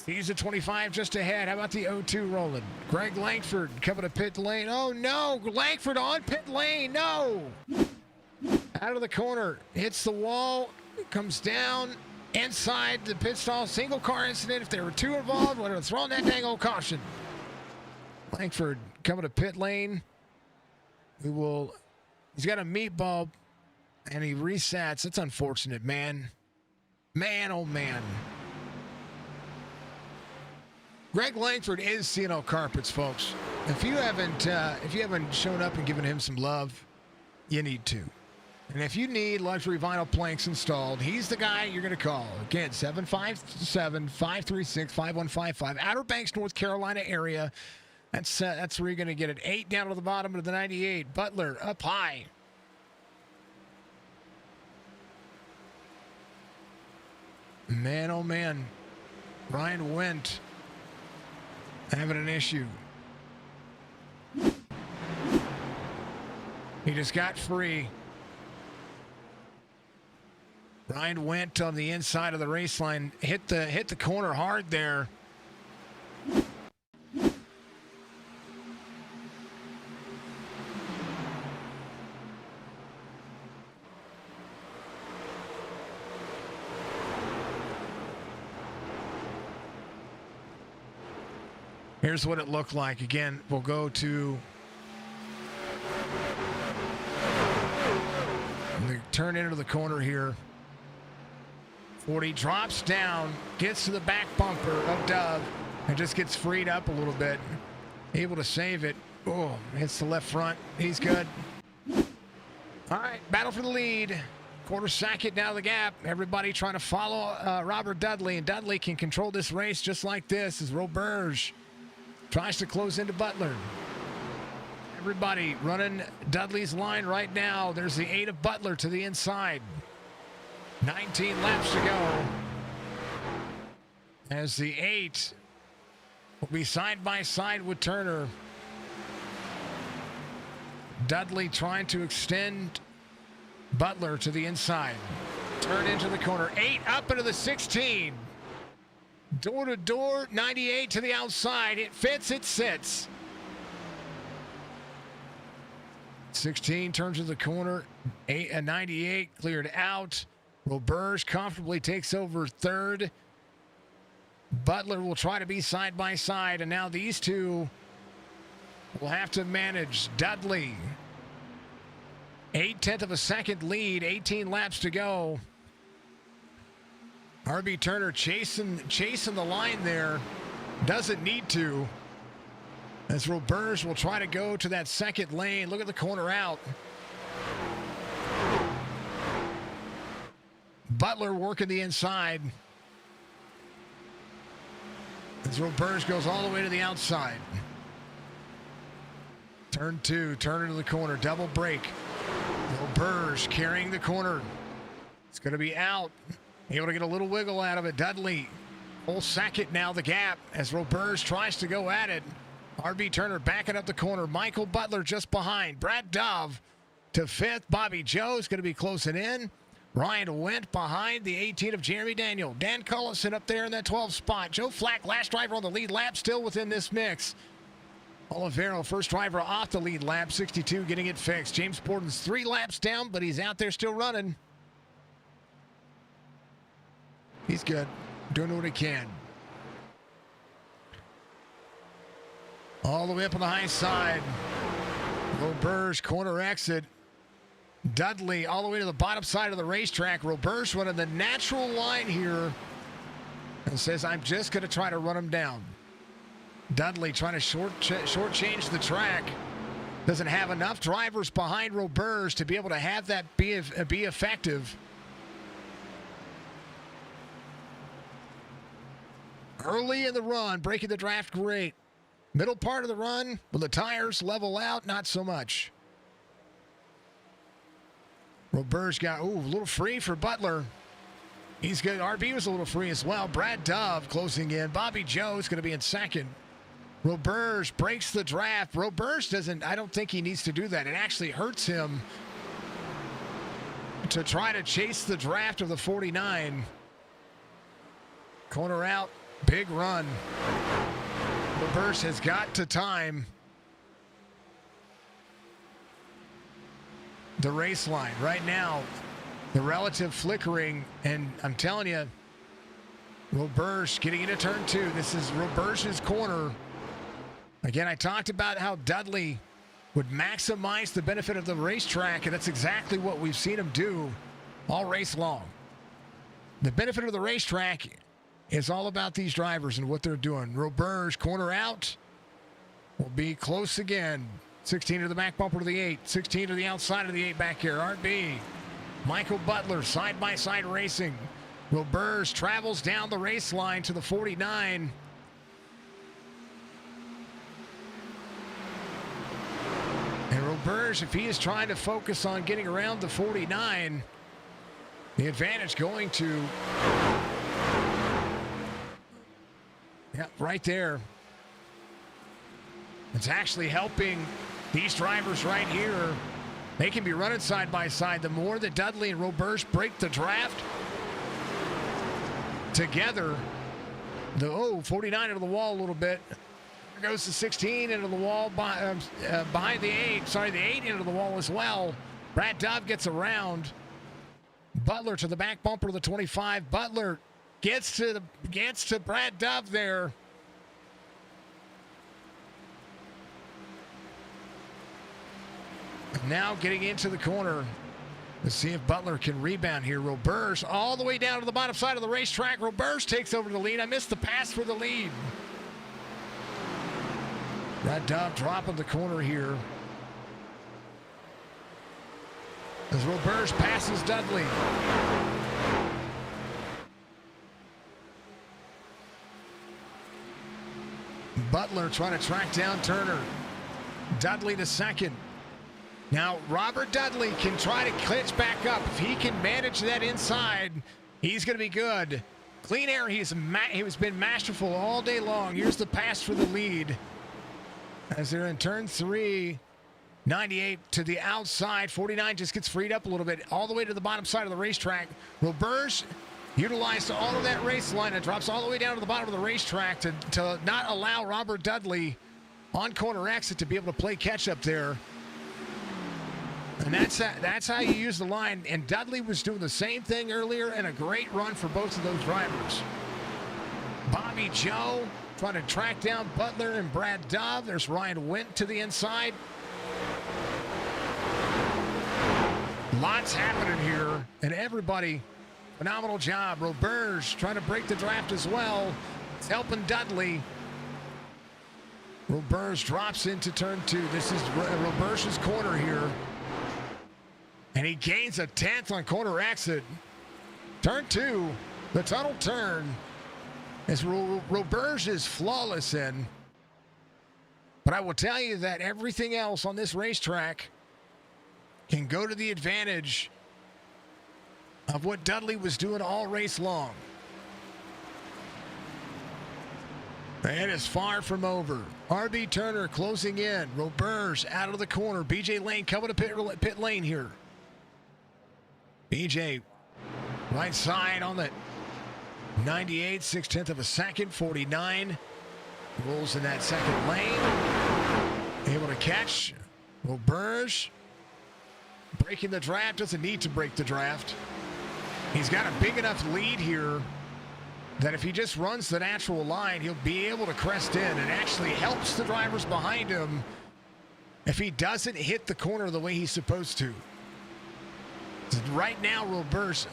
He's the 25 just ahead. How about the 0-2 rolling? Greg Langford coming to pit lane. Oh, no. Langford on pit lane. No. Out of the corner. Hits the wall. Comes down. Inside the pit stall. Single car incident. If there were 2 involved, would have thrown that dang old caution. Langford coming to pit lane. He's got a meatball, and he resets. It's unfortunate, man. Man, oh, man. Greg Langford is C&O Carpets, folks. If you haven't shown up and given him some love, you need to. And if you need luxury vinyl planks installed, he's the guy you're going to call. Again, 757-536-5155. Outer Banks, North Carolina area. That's where you're going to get it. 8 down to the bottom of the 98. Butler up high. Man, oh man. Ryan Wendt having an issue. He just got free. Ryan Wendt on the inside of the race line. Hit the corner hard there. Here's what it looked like. Again, we'll go to the turn into the corner here. 40 drops down, gets to the back bumper of Dove, and just gets freed up a little bit. Able to save it. Oh, hits the left front. He's good. All right, battle for the lead. Quarter second down the gap. Everybody trying to follow Robert Dudley, and Dudley can control this race just like this as Roberge tries to close into Butler. Everybody running Dudley's line right now. There's the 8 of Butler to the inside. 19 laps to go. As the 8 will be side by side with Turner. Dudley trying to extend Butler to the inside. Turn into the corner. 8 up into the 16. Door to door, 98 to the outside. It fits, it sits. 16 turns to the corner. 98 cleared out. Roberge comfortably takes over third. Butler will try to be side by side, and now these two will have to manage Dudley. 0.8 of a second lead, 18 laps to go. RB Turner chasing the line there. Doesn't need to. As Roberge will try to go to that second lane. Look at the corner out. Butler working the inside. As Roberge goes all the way to the outside. Turn 2, turn into the corner, double brake. Roberge carrying the corner. It's going to be out. Able to get a little wiggle out of it. Dudley, whole second now the gap as Roberge tries to go at it. RB Turner backing up the corner. Michael Butler just behind. Brad Dove to 5th. Bobby Joe is going to be closing in. Ryan went behind the 18 of Jeremy Daniel. Dan Cullison up there in that 12th spot. Joe Flack, last driver on the lead lap, still within this mix. Olivero, first driver off the lead lap, 62, getting it fixed. James Borden's 3 laps down, but he's out there still running. He's good. Doing what he can. All the way up on the high side. Roberge, corner exit. Dudley all the way to the bottom side of the racetrack. Roberge running the natural line here and says, I'm just going to try to run him down. Dudley trying to shortchange the track. Doesn't have enough drivers behind Roberge to be able to have that be effective. Early in the run, breaking the draft great. Middle part of the run, when the tires level out, not so much. Roberge got, a little free for Butler. He's good. RB was a little free as well. Brad Dove closing in. Bobby Joe is going to be in second. Roberge breaks the draft. Roberge I don't think he needs to do that. It actually hurts him to try to chase the draft of the 49. Corner out, big run. Roberge has got to time the race line. Right now, the relative flickering, and I'm telling you, Roberge getting into turn 2. This is Roberge's corner. Again, I talked about how Dudley would maximize the benefit of the racetrack, and that's exactly what we've seen him do all race long. The benefit of the racetrack is all about these drivers and what they're doing. Roberge, corner out, will be close again. 16 to the back bumper to the 8. 16 to the outside of the 8 back here. RB. Michael Butler, side-by-side racing. Roberge travels down the race line to the 49. And Roberge, if he is trying to focus on getting around the 49, the advantage going to, right there. It's actually helping these drivers right here. They can be running side by side. The more that Dudley and Roberge break the draft together, 49 into the wall a little bit. There goes the 16 into the wall behind the 8. Sorry, the 8 into the wall as well. Brad Dove gets around. Butler to the back bumper of the 25. Butler gets to Brad Dove there. Now getting into the corner. Let's see if Butler can rebound here. Roberge all the way down to the bottom side of the racetrack. Roberge takes over the lead. I missed the pass for the lead. Brad Dove dropping the corner here as Roberge passes Dudley. Butler trying to track down Turner. Dudley to second. Now, Robert Dudley can try to clutch back up. If he can manage that inside, he's going to be good. Clean air, he's been masterful all day long. Here's the pass for the lead. As they're in turn 3, 98 to the outside. 49 just gets freed up a little bit, all the way to the bottom side of the racetrack. Roberge utilized all of that race line and drops all the way down to the bottom of the racetrack to not allow Robert Dudley on corner exit to be able to play catch up there. And that's how you use the line. And Dudley was doing the same thing earlier, and a great run for both of those drivers. Bobby Joe trying to track down Butler and Brad Dove. There's Ryan Wint to the inside. Lots happening here, and everybody, phenomenal job. Roberge trying to break the draft as well. It's helping Dudley. Roberge drops into turn 2. This is Roberge's corner here. And he gains a 10th on corner exit. Turn 2, the tunnel turn. As Roberge is flawless in. But I will tell you that everything else on this racetrack can go to the advantage of what Dudley was doing all race long. And it's far from over. RB Turner closing in. Roberge out of the corner. BJ Lane coming to pit lane here. BJ right side on the 98, 6/10 of a second, 49. Rolls in that second lane. Able to catch. Roberge breaking the draft. Doesn't need to break the draft. He's got a big enough lead here that if he just runs the natural line, he'll be able to crest in. It actually helps the drivers behind him if he doesn't hit the corner the way he's supposed to. Right now, Roberge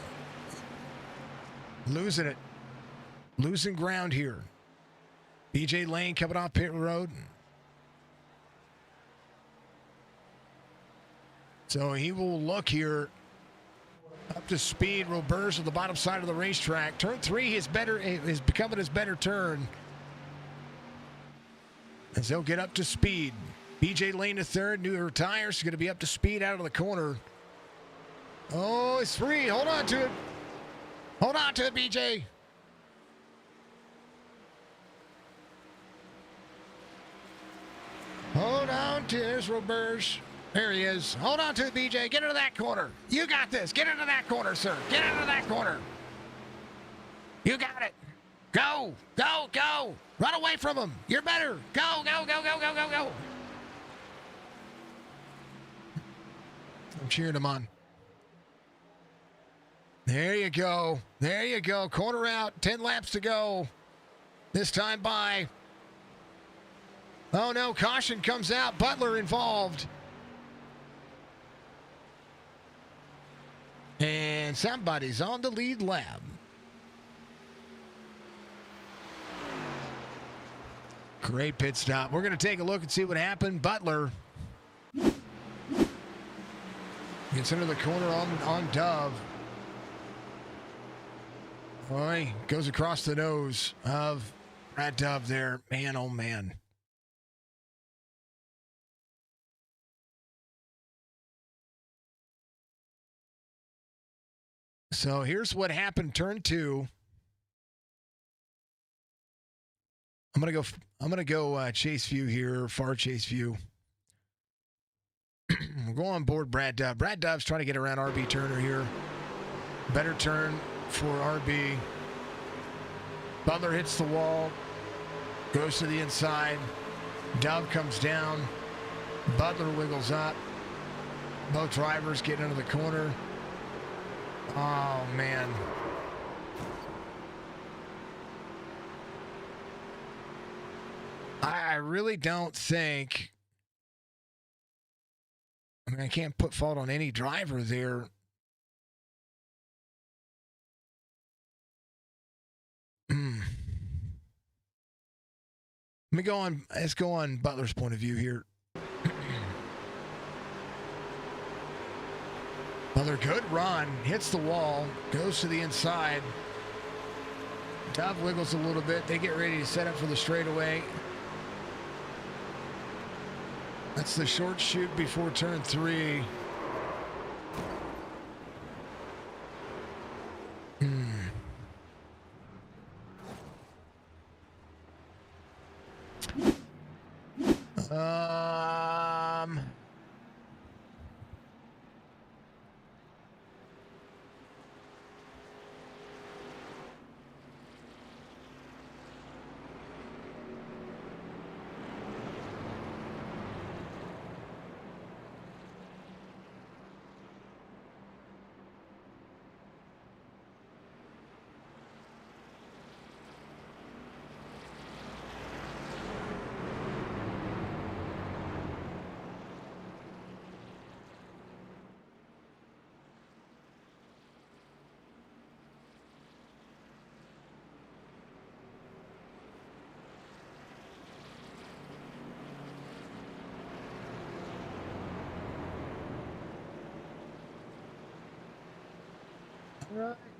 losing it. Losing ground here. BJ Lane coming off pit road. So he will look here. Up to speed. Roberge on the bottom side of the racetrack. Turn 3 is becoming his better turn. As they'll get up to speed. BJ Lane to third. Newer tires. Is going to be up to speed out of the corner. Oh, it's free. Hold on to it. Hold on to it, BJ. Hold on to it, Roberge. There he is. Hold on to it, BJ. Get into that corner. You got this. Get into that corner, sir. Get into that corner. You got it. Go. Go. Go. Run away from him. You're better. Go. Go. Go. Go. Go. Go. Go. I'm cheering him on. There you go. There you go. Corner out. 10 laps to go. This time by. Oh, no. Caution comes out. Butler involved. And somebody's on the lead lap. Great pit stop. We're going to take a look and see what happened. Butler gets into the corner on Dove. Boy, goes across the nose of Brad Dove there. Man, oh, man. So here's what happened. Turn 2. I'm gonna go chase view here, far chase view. We'll go on board Brad Dove. Brad Dove's trying to get around RB Turner here. Better turn for RB. Butler hits the wall, goes to the inside. Dove comes down. Butler wiggles up. Both drivers get into the corner. Oh, man. I really don't think... I mean, I can't put fault on any driver there. Let's go on Butler's point of view here. Another good run, hits the wall, goes to the inside. Dove wiggles a little bit. They get ready to set up for the straightaway. That's the short chute before turn 3.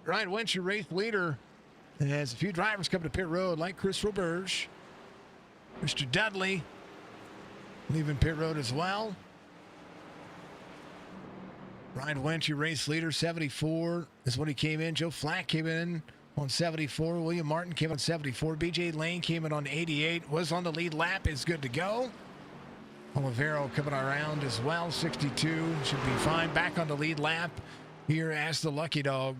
Ryan Winch, your race leader, has a few drivers coming to pit road, like Chris Roberge. Mr. Dudley leaving pit road as well. Ryan Winch, your race leader, 74 is when he came in. Joe Flack came in on 74. William Martin came on 74. BJ Lane came in on 88. Was on the lead lap. Is good to go. Olivero coming around as well. 62. Should be fine. Back on the lead lap here as the lucky dog.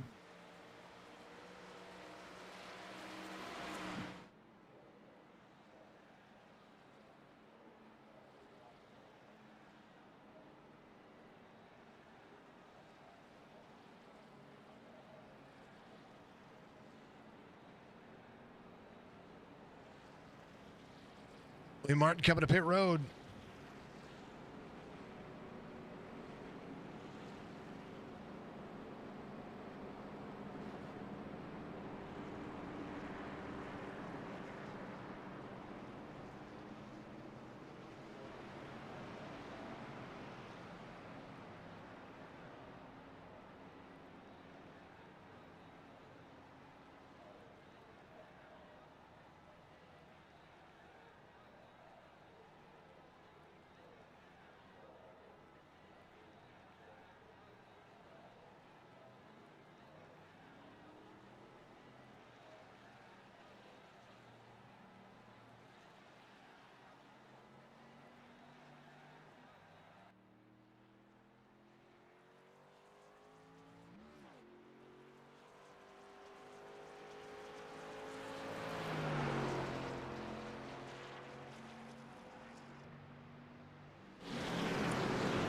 William Martin coming to pit road.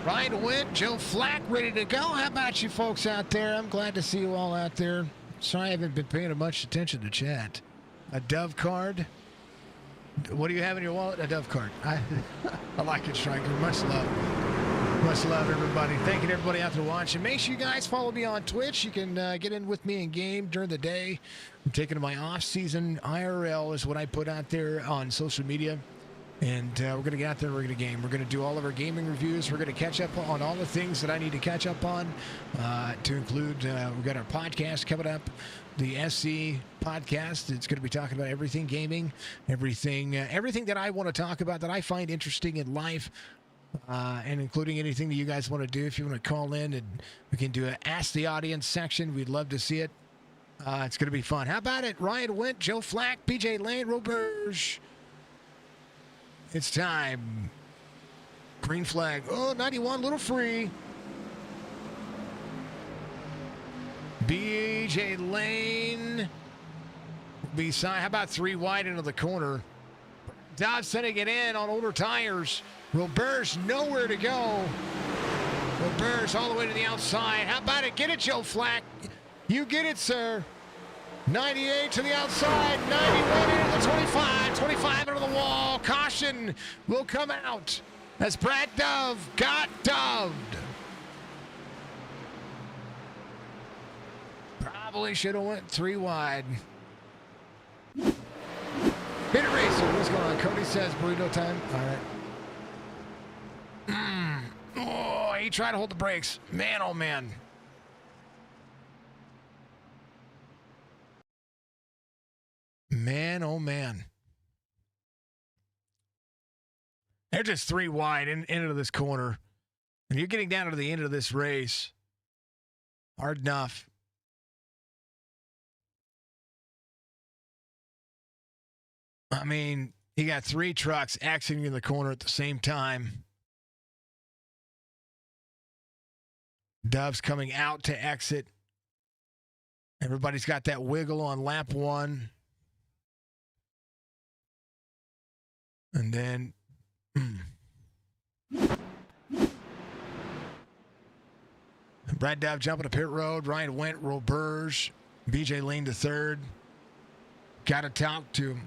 Ryan Witt, Joe Flack ready to go. How about you folks out there? I'm glad to see you all out there. Sorry I haven't been paying much attention to chat. A Dove card. What do you have in your wallet? A Dove card. I like it, Striker. Much love. Much love, everybody. Thank you to everybody out there watching. Make sure you guys follow me on Twitch. You can get in with me in game during the day. I'm taking my off-season IRL is what I put out there on social media. And we're going to get out there and we're going to game. We're going to do all of our gaming reviews. We're going to catch up on all the things that I need to catch up on, to include, we've got our podcast coming up, the SC podcast. It's going to be talking about everything gaming, everything that I want to talk about that I find interesting in life, and including anything that you guys want to do. If you want to call in, and we can do an Ask the Audience section. We'd love to see it. It's going to be fun. How about it? Ryan Went, Joe Flack, BJ Lane, Roberge. It's time. Green flag. Oh, 91, little free. BJ Lane. Beside, how about 3 wide into the corner? Dodge sending it in on older tires. Roberge nowhere to go. Roberge all the way to the outside. How about it? Get it, Joe Flack. You get it, sir. 98 to the outside, 91 into the 25, 25 into the wall. Caution will come out as Brad Dove got doved. Probably should have went 3 wide. Hit it, Racer. What's going on? Cody says burrito time. All right. Oh, he tried to hold the brakes. Man, oh, man. Man, oh, man. They're just 3 wide into this corner. And you're getting down to the end of this race. Hard enough. I mean, you got 3 trucks exiting in the corner at the same time. Dove's coming out to exit. Everybody's got that wiggle on lap 1. And then, Brad Dove jumping to pit road. Ryan Went, Roberge, BJ Lane to 3rd. Got to talk to him.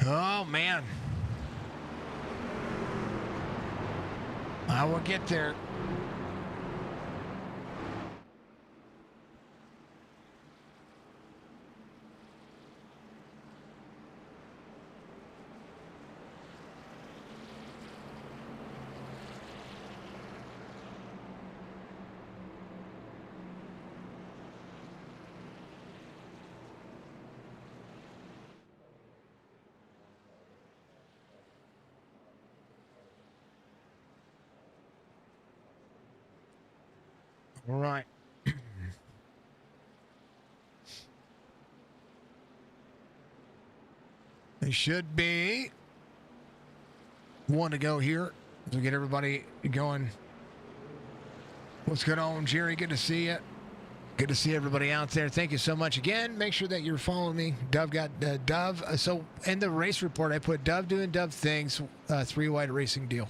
Oh, man. I will get there. All right. They should be one to go here to get everybody going. What's going on, Jerry? Good to see you. Good to see everybody out there. Thank you so much again. Make sure that you're following me. Dove got Dove. So in the race report, I put Dove doing Dove things, 3-wide racing deal.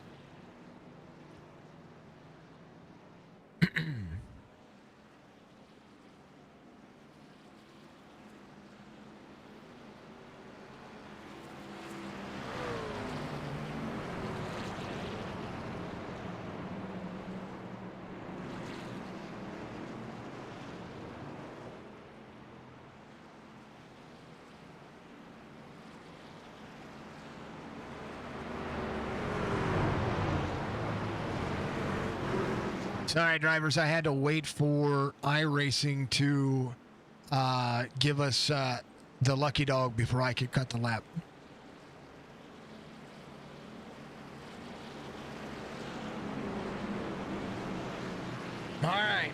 Sorry, drivers. I had to wait for iRacing to give us the lucky dog before I could cut the lap. All right.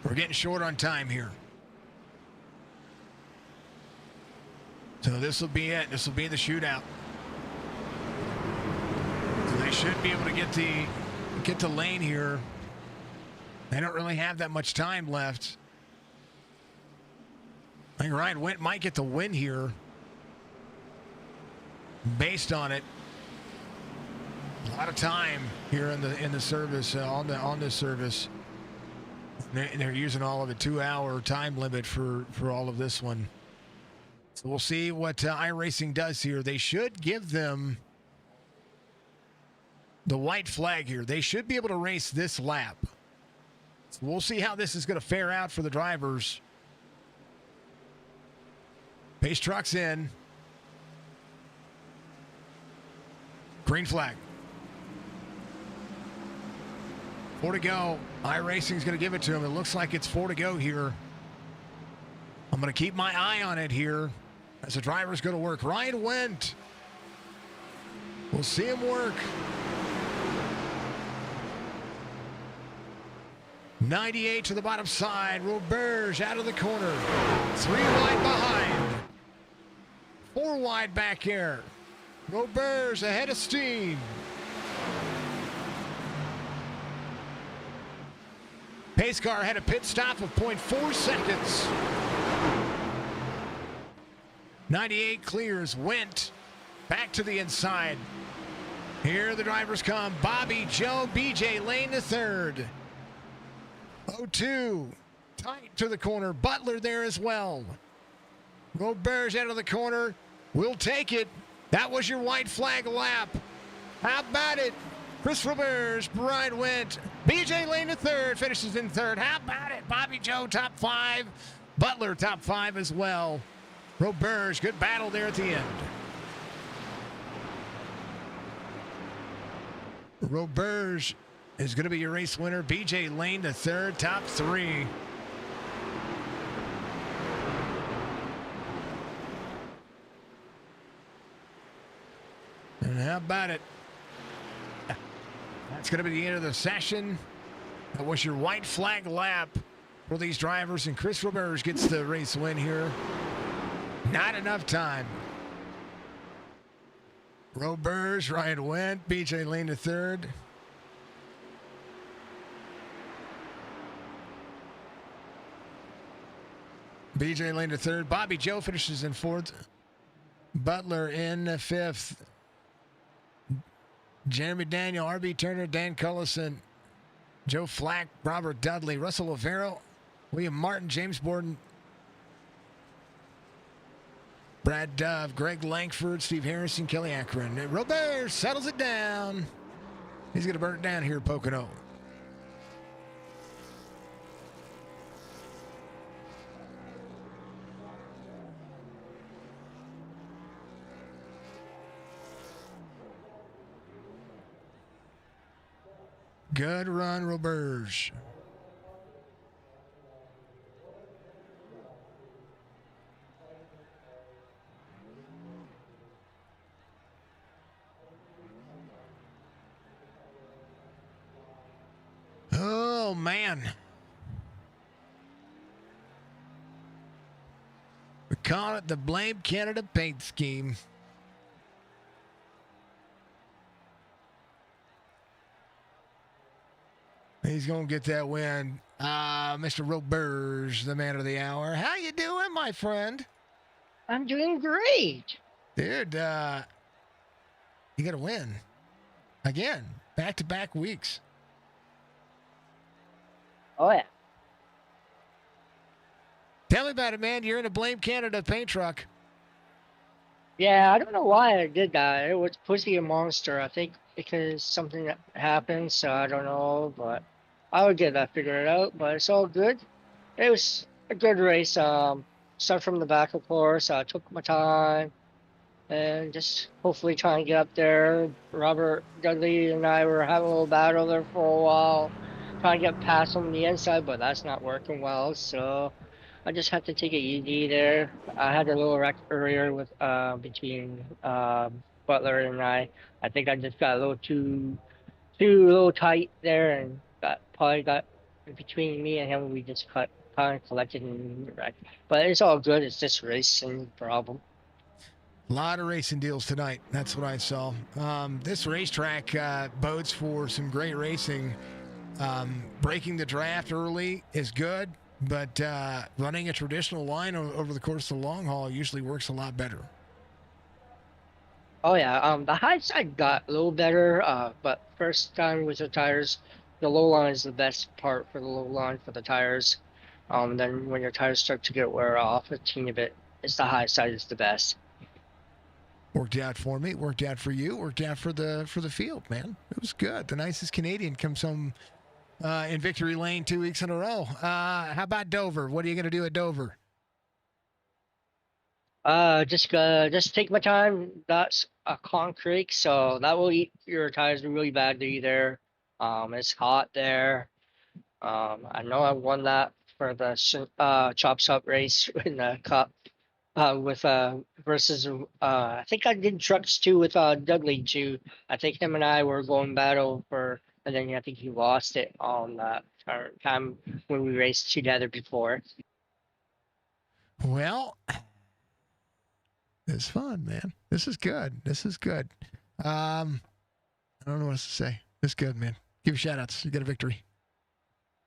We're getting short on time here. So this will be it. This will be the shootout. They should be able to get the lane here. They don't really have that much time left. I think Ryan Went might get the win here based on it. A lot of time here in the service on this service. They're using all of a 2-hour time limit for all of this one. So we'll see what iRacing does here. They should give them the white flag here. They should be able to race this lap. So we'll see how this is going to fare out for the drivers. Pace truck's in. Green flag. 4 to go. iRacing's going to give it to him. It looks like it's 4 to go here. I'm going to keep my eye on it here as the driver's going to work. Ryan Went. We'll see him work. 98 to the bottom side. Roberge out of the corner. 3 wide behind. 4 wide back here. Roberge ahead of Steen. Pace car had a pit stop of 0.4 seconds. 98 clears. Went back to the inside. Here the drivers come. Bobby Joe, BJ Lane the third. 0-2, tight to the corner. Butler there as well. Roberge out of the corner. We'll take it. That was your white flag lap. How about it? Chris Roberge, Brian Went. BJ Lane the third, finishes in third. How about it? Bobby Joe top 5. Butler top 5 as well. Roberge, good battle there at the end. Roberge is going to be your race winner. BJ Lane the third, top 3. And how about it? That's going to be the end of the session. That was your white flag lap for these drivers, and Chris Roberge gets the race win here. Not enough time. Roberge, Ryan Went, BJ Lane the third. BJ Lane to third. Bobby Joe finishes in fourth. Butler in fifth. Jeremy Daniel, RB Turner, Dan Cullison, Joe Flack, Robert Dudley, Russell Overo, William Martin, James Borden, Brad Dove, Greg Langford, Steve Harrison, Kelly Akron. Robert settles it down. He's going to burn it down here at Pocono. Good run, Roberge. man. We call it the Blame Canada paint scheme. He's going to get that win. Mr. Roberge, the man of the hour. How you doing, my friend? I'm doing great. Dude, you got to win. Again, back-to-back weeks. Oh, yeah. Tell me about it, man. You're in a Blame Canada paint truck. Yeah, I don't know why I did that. It was Pussy a Monster. I think because something that happened, so I don't know, but I'll get that figured out. But it's all good. It was a good race. Start from the back, of course. I took my time and just hopefully try and get up there. Robert Dudley and I were having a little battle there for a while, trying to get past him on the inside, but that's not working well. So I just have to take it easy there. I had a little wreck earlier with between Butler and I. I think I just got a little too little tight there and got between me and him. We just kind of collected and wrecked. But it's all good. It's just racing problem. A lot of racing deals tonight. That's what I saw. This racetrack bodes for some great racing. Breaking the draft early is good, but running a traditional line over the course of the long haul usually works a lot better. Oh yeah, the high side got a little better, but first time with the tires, the low line is the best part for the low line for the tires. Then when your tires start to get wear off a teeny bit, it's the high side is the best. Worked out for me. Worked out for you. Worked out for the field, man. It was good. The nicest Canadian comes home in victory lane 2 weeks in a row. How about Dover? What are you going to do at Dover? Just take my time. That's a concrete, so that will eat your tires really badly there. It's hot there. I know I won that for the chop shop race in the cup. With versus I think I did trucks too with Dudley too. I think him and I were going battle for, and then I think he lost it on our time when we raced together before. Well, it's fun, man. This is good. This is good. I don't know what else to say. It's good, man. Give shout outs. You get a victory.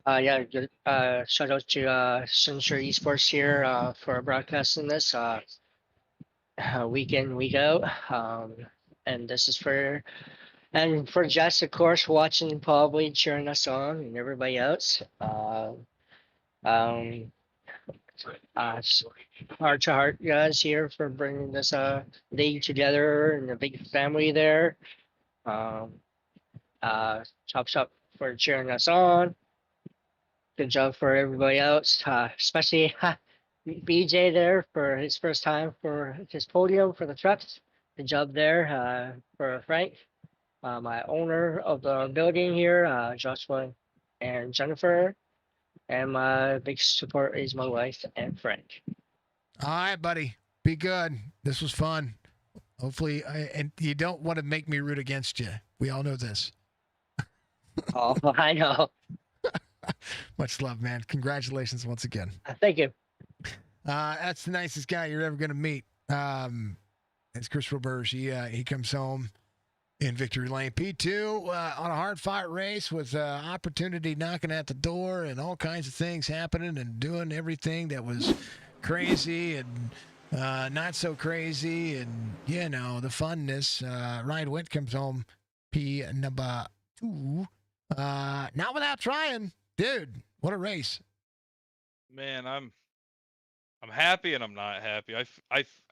Yeah, good. Shout out to Sunshine Esports here for broadcasting this week in week out. And this is for Jess, of course, watching probably cheering us on and everybody else. Um, Heart to Heart guys here for bringing this league together and a big family there. Um, Chop Shop for cheering us on. Good job for everybody else, especially BJ there for his first time for his podium for the trucks. Good job there for Frank, my owner of the building here, Joshua and Jennifer. And my big support is my wife and Frank. All right, buddy. Be good. This was fun. Hopefully, and you don't want to make me root against you. We all know this. Oh, I know. Much love, man. Congratulations once again. Thank you. That's the nicest guy you're ever going to meet. It's Chris Roberge. He comes home in victory lane P2 on a hard fought race with opportunity knocking at the door and all kinds of things happening and doing everything that was crazy and not so crazy and the funness. Ryan Witt comes home P number 2. Not without trying, dude. What a race! Man, I'm happy and I'm not happy.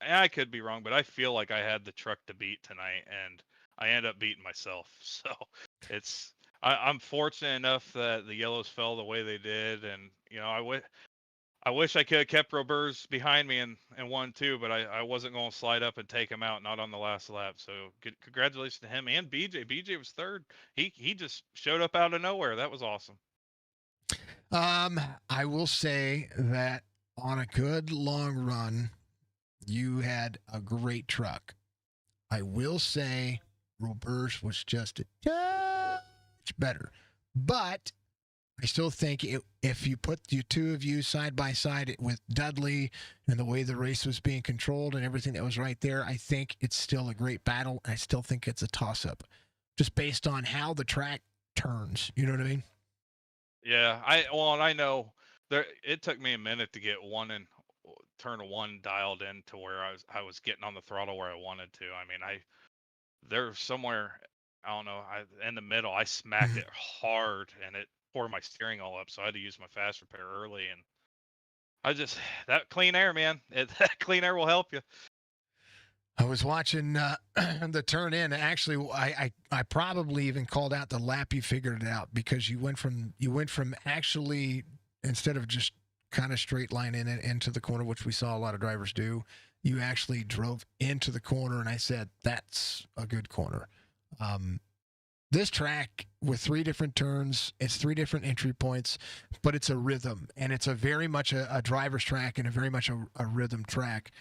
I could be wrong, but I feel like I had the truck to beat tonight, and I end up beating myself. So I'm fortunate enough that the yellows fell the way they did, and I wish I could have kept Roberge behind me and won too, but I wasn't going to slide up and take him out, not on the last lap. So congratulations to him and BJ. BJ was third. He just showed up out of nowhere. That was awesome. I will say that on a good long run, you had a great truck. I will say Roberge was just a touch better. But I still think if you put the two of you side by side with Dudley and the way the race was being controlled and everything that was right there, I think it's still a great battle. I still think it's a toss-up, just based on how the track turns. You know what I mean? Yeah, and I know there. It took me a minute to get turn one dialed in to where I was getting on the throttle where I wanted to. I mean, there's somewhere, I don't know, in the middle, I smacked it hard and it tore my steering all up, so I had to use my fast repair early. And that clean air, man, that clean air will help you. I was watching the turn in. Actually, I probably even called out the lap you figured it out, because you went from actually, instead of just kind of straight line in it into the corner, which we saw a lot of drivers do, you actually drove into the corner, and I said that's a good corner. This track with 3 different turns, it's 3 different entry points, but it's a rhythm, and it's a very much a driver's track and a very much a rhythm track.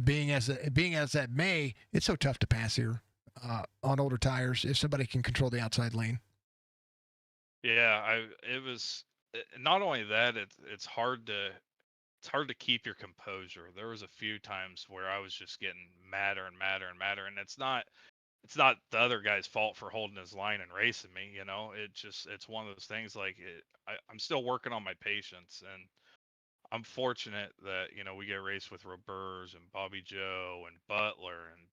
Being as that may, it's so tough to pass here on older tires if somebody can control the outside lane. Yeah, it was not only that, it's hard to keep your composure. There was a few times where I was just getting madder and madder and madder, and it's not the other guy's fault for holding his line and racing me. It's one of those things. Like I'm still working on my patience, and I'm fortunate that we get raced with Roberts and Bobby Joe and Butler and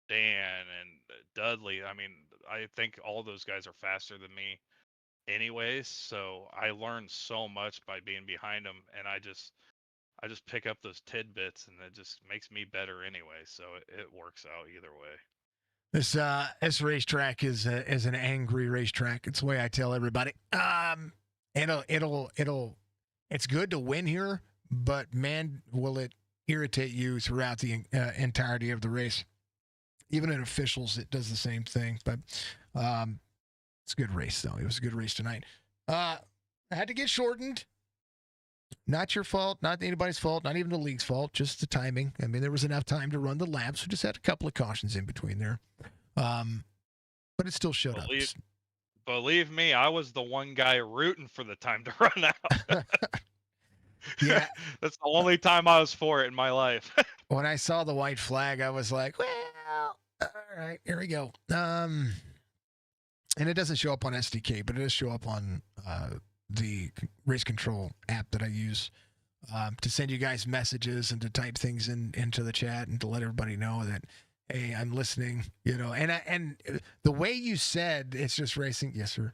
Dan and Dudley. I mean, I think all those guys are faster than me anyways, so I learned so much by being behind them, and I just pick up those tidbits, and it just makes me better anyway, so it works out either way. This racetrack is an angry racetrack. It's the way I tell everybody. It's good to win here, but man, will it irritate you throughout the entirety of the race. Even in officials, it does the same thing. But it's a good race, though. It was a good race tonight. I had to get shortened. Not your fault, not anybody's fault, not even the league's fault, just the timing. I mean, there was enough time to run the laps. We just had a couple of cautions in between there. But it still showed up. Believe me, I was the one guy rooting for the time to run out. Yeah. That's the only time I was for it in my life. When I saw the white flag, I was like, well, all right, here we go. And it doesn't show up on SDK, but it does show up on the race control app that I use to send you guys messages and to type things into the chat and to let everybody know that, hey, I'm listening, and the way you said it's just racing. Yes, sir.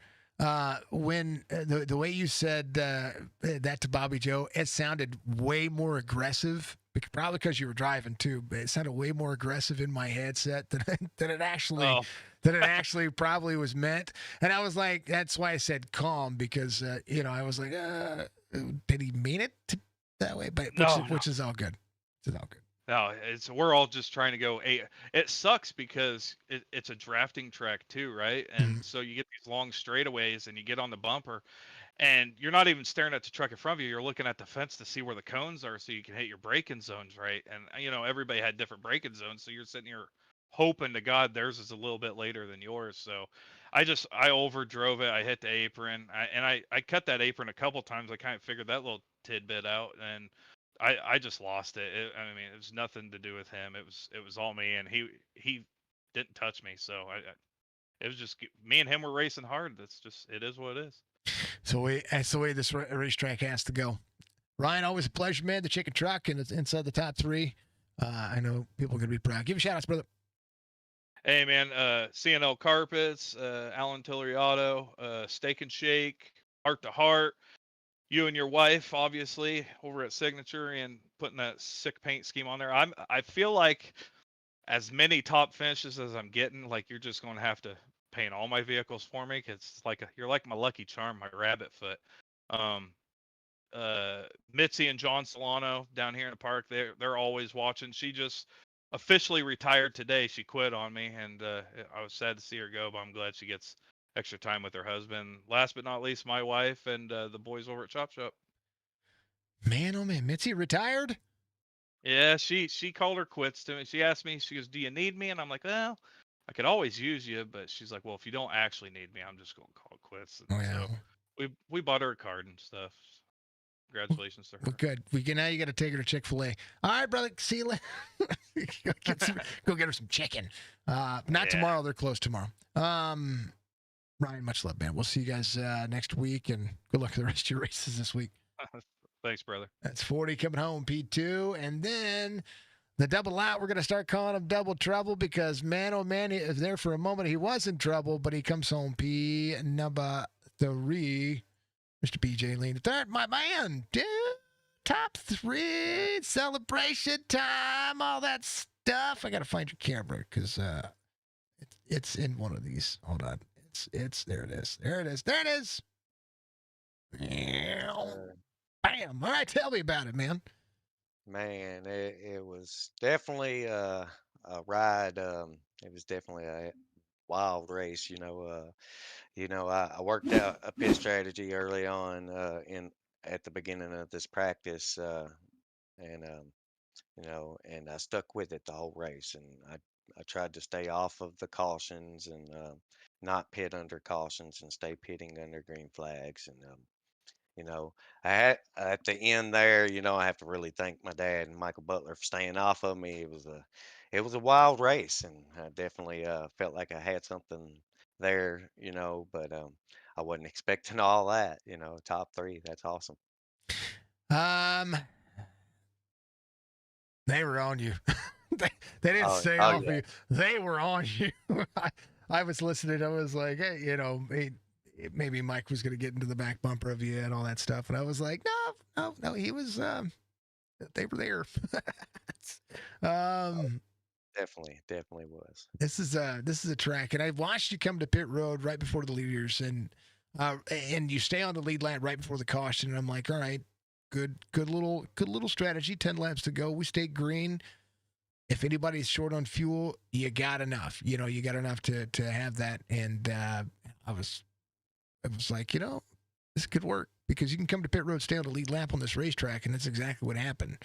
When the way you said that to Bobby Joe, it sounded way more aggressive, probably because you were driving too, but it sounded way more aggressive in my headset than it actually probably was meant. And I was like, that's why I said calm, because I was like, did he mean it that way? But which is all good. It's all good. No, we're all just trying to go. It sucks because it's a drafting track too, right? And so you get these long straightaways, and you get on the bumper, and you're not even staring at the truck in front of you. You're looking at the fence to see where the cones are, so you can hit your braking zones, right? And everybody had different braking zones, so you're sitting here hoping to God theirs is a little bit later than yours. So I overdrove it. I hit the apron, I cut that apron a couple times. I kind of figured that little tidbit out, and I just lost it. I mean, it was nothing to do with him. It was all me, and he didn't touch me. So it was just me and him were racing hard. It is what it is. So that's the way this racetrack has to go. Ryan, always a pleasure, man. The chicken truck, and it's inside the top 3. I know people are gonna be proud. Give a shout outs, brother. Hey man, CNL Carpets, Alan Tillery Auto, Steak and Shake, Heart to Heart. You and your wife, obviously, over at Signature, and putting that sick paint scheme on there. I feel like as many top finishes as I'm getting, like you're just going to have to paint all my vehicles for me, because you're like my lucky charm, my rabbit foot. Mitzi and John Solano down here in the park, they're always watching. She just officially retired today. She quit on me, and I was sad to see her go, but I'm glad she gets extra time with her husband. Last but not least, my wife and the boys over at Chop Shop. Man, oh man, Mitzi retired? Yeah, she called her quits to me. She asked me, she goes, "Do you need me?" And I'm like, "Well, I could always use you," but she's like, "Well, if you don't actually need me, I'm just going to call it quits." And well, so we bought her a card and stuff. Congratulations to Well, her. good. Now you got to take her to Chick-fil-A. All right, brother. See you later. Go get her some chicken. Not Yeah. tomorrow. They're closed tomorrow. Ryan, much love, man. We'll see you guys next week, and good luck with the rest of your races this week. Thanks, brother. That's 40 coming home, P2. And then the double out, we're going to start calling him double trouble because, man, oh, man, there for a moment he was in trouble, but he comes home P number 3. Mr. BJ Lean III, my man, dude. Top 3, celebration time, all that stuff. I got to find your camera because it's in one of these. Hold on. It's there it is. There it is. There it is. Bam. All right, tell me about it, man. Man, it was definitely a ride. It was definitely a wild race. I worked out a pit strategy early on at the beginning of this practice, and and I stuck with it the whole race. And I tried to stay off of the cautions and not pit under cautions and stay pitting under green flags. And you know, at the end there, I have to really thank my dad and Michael Butler for staying off of me. It was a wild race, and I definitely felt like I had something there, but I wasn't expecting all that, top 3. That's awesome. They were on you. they didn't Oh, stay oh off yeah. you. They were on you. I was listening. I was like, hey, maybe Mike was going to get into the back bumper of you and all that stuff. And I was like, no. He was. They were there. Definitely was. This is a track, and I watched you come to pit road right before the leaders, and you stay on the lead lap right before the caution. And I'm like, all right, good little strategy. 10 laps to go. We stay green. If anybody's short on fuel, you got enough. You got enough to have that. And I was like, this could work because you can come to pit road, stay on the lead lap on this racetrack, and that's exactly what happened.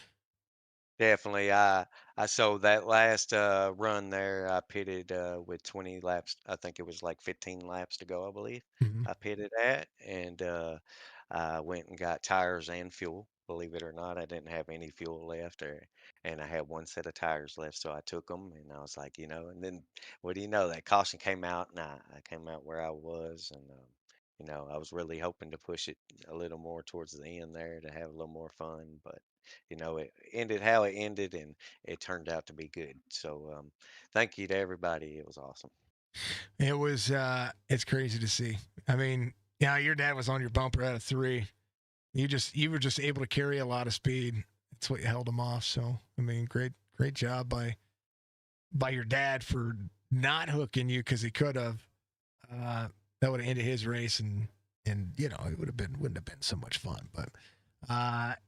Definitely. I saw that last run there. I pitted with 20 laps. I think it was like 15 laps to go, I believe. Mm-hmm. I pitted at, and I went and got tires and fuel. Believe it or not, I didn't have any fuel left, and I had one set of tires left, so I took them, and I was like, and then what do you know? That caution came out, and I came out where I was, and I was really hoping to push it a little more towards the end there to have a little more fun, but it ended how it ended, and it turned out to be good. So, thank you to everybody. It was awesome. It was it's crazy to see. I mean, yeah, your dad was on your bumper out of 3. You were just able to carry a lot of speed. That's what held him off. So I mean, great job by your dad for not hooking you because he could have. That would have ended his race, and it wouldn't have been so much fun. But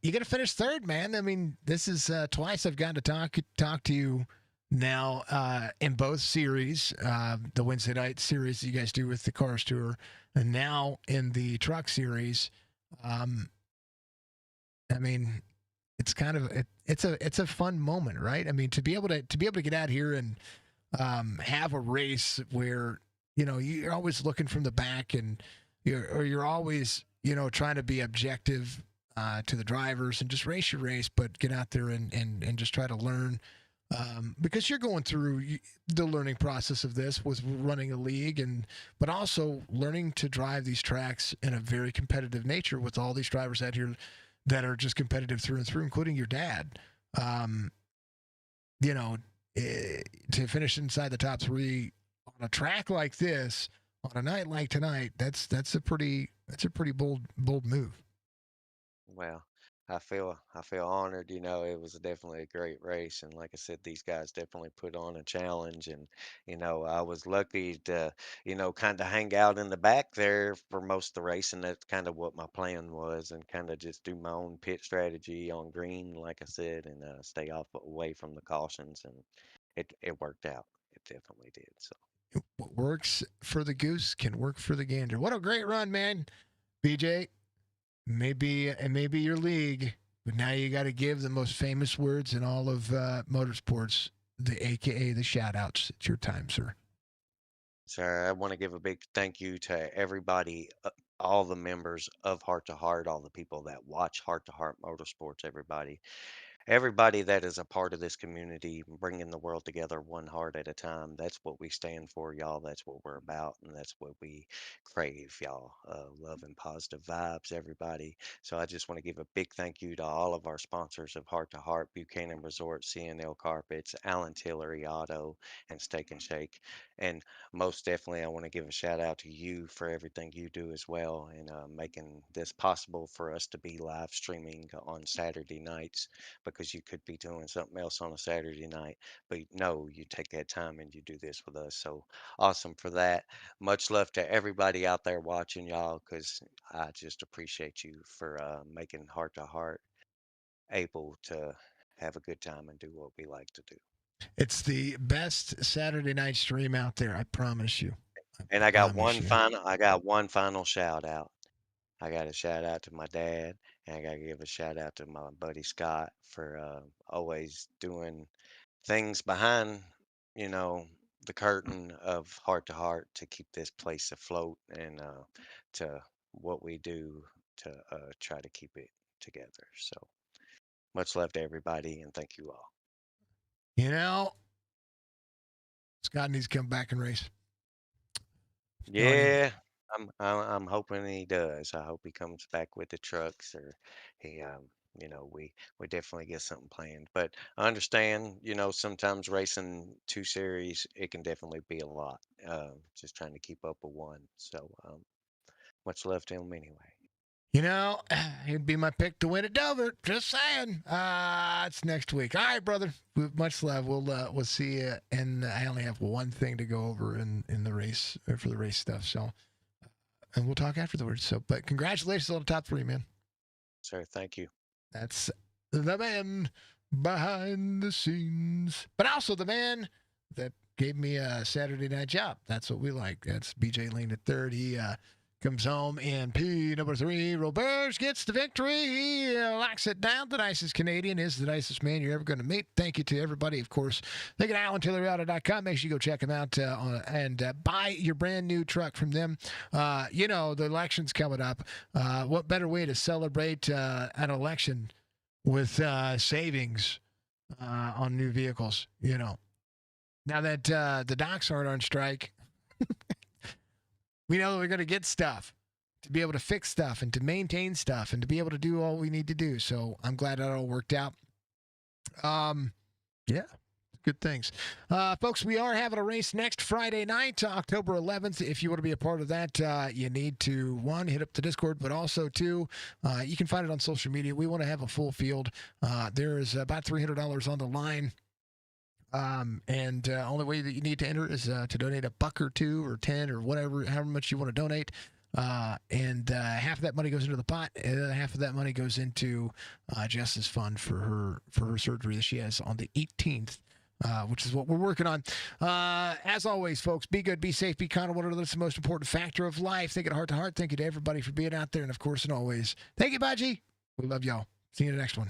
you got to finish 3rd, man. I mean, this is twice I've gotten to talk to you now in both series, the Wednesday night series that you guys do with the Cars Tour, and now in the Truck Series. I mean, it's kind of it's a fun moment, right? I mean, to be able to get out here and have a race where you're always looking from the back, and you're always trying to be objective to the drivers and just race your race, but get out there and just try to learn. Because you're going through the learning process of this with running a league, but also learning to drive these tracks in a very competitive nature with all these drivers out here that are just competitive through and through, including your dad. To finish inside the top 3 on a track like this on a night like tonight, that's a pretty bold move. Well, I feel honored. It was definitely a great race, and like I said, these guys definitely put on a challenge, and I was lucky to kind of hang out in the back there for most of the race, and that's kind of what my plan was, and kind of just do my own pit strategy on green, like I said, and stay away from the cautions, and it worked out. It definitely did. So. What works for the goose can work for the gander. What a great run, man. BJ, it may be your league, but now you got to give the most famous words in all of motorsports, the AKA the shout outs. It's your time, sir. Sir, I want to give a big thank you to everybody all the members of Heart to Heart, all the people that watch Heart to Heart Motorsports, everybody that is a part of this community, bringing the world together one heart at a time. That's what we stand for, y'all. That's what we're about, and that's what we crave, y'all. Love and positive vibes, everybody. So I just want to give a big thank you to all of our sponsors of Heart to Heart, Buchanan Resort, CNL Carpets, Allen Tillery Auto, and Steak and Shake. And most definitely, I want to give a shout out to you for everything you do as well, and making this possible for us to be live streaming on Saturday nights, because you could be doing something else on a Saturday night. But no, you take that time and you do this with us. So awesome for that. Much love to everybody out there watching, y'all, because I just appreciate you for making Heart to Heart able to have a good time and do what we like to do. It's the best Saturday night stream out there. I promise you. And I got Promise you. I got one final shout out. I got a shout out to my dad, and I got to give a shout out to my buddy Scott for always doing things behind, you know, the curtain of Heart to Heart to keep this place afloat, and to what we do to try to keep it together. So much love to everybody, and thank you all. You know, Scott needs to come back and race. Telling you. Yeah, I'm hoping he does. I hope he comes back with the trucks, or he we definitely get something planned. But I understand, sometimes racing two series, it can definitely be a lot. Just trying to keep up with one. So much love to him anyway. You know, he'd be my pick to win at Dover. Just saying. It's next week. All right, brother. Much love. We'll see you. And I only have one thing to go over in the race for the race stuff. So, and we'll talk afterwards. So, but congratulations on the top 3, man. Sir, thank you. That's the man behind the scenes, but also the man that gave me a Saturday night job. That's what we like. That's BJ Lane at third. He comes home in P number 3. Roberge gets the victory. He locks it down. The nicest Canadian is the nicest man you're ever going to meet. Thank you to everybody, of course. Thank you to AlanTilleryAuto.com. Make sure you go check them out and buy your brand new truck from them. The election's coming up. What better way to celebrate an election with savings on new vehicles, Now that the docs aren't on strike, we know that we're going to get stuff to be able to fix stuff and to maintain stuff and to be able to do all we need to do. So I'm glad that all worked out. Yeah, good things. Folks, we are having a race next Friday night, October 11th. If you want to be a part of that, you need to, 1, hit up the Discord, but also 2, you can find it on social media. We want to have a full field. There is about $300 on the line. Only way that you need to enter is to donate $1 or $2 or 10 or whatever, however much you want to donate. Half of that money goes into the pot, and half of that money goes into Jess's fund for her surgery that she has on the 18th. Which is what we're working on. As always, folks, be good, be safe, be kind of one another. That's the most important factor of life. Think it Heart to Heart. Thank you to everybody for being out there, and of course, and always, thank you, Baji. We love y'all. See you in the next one.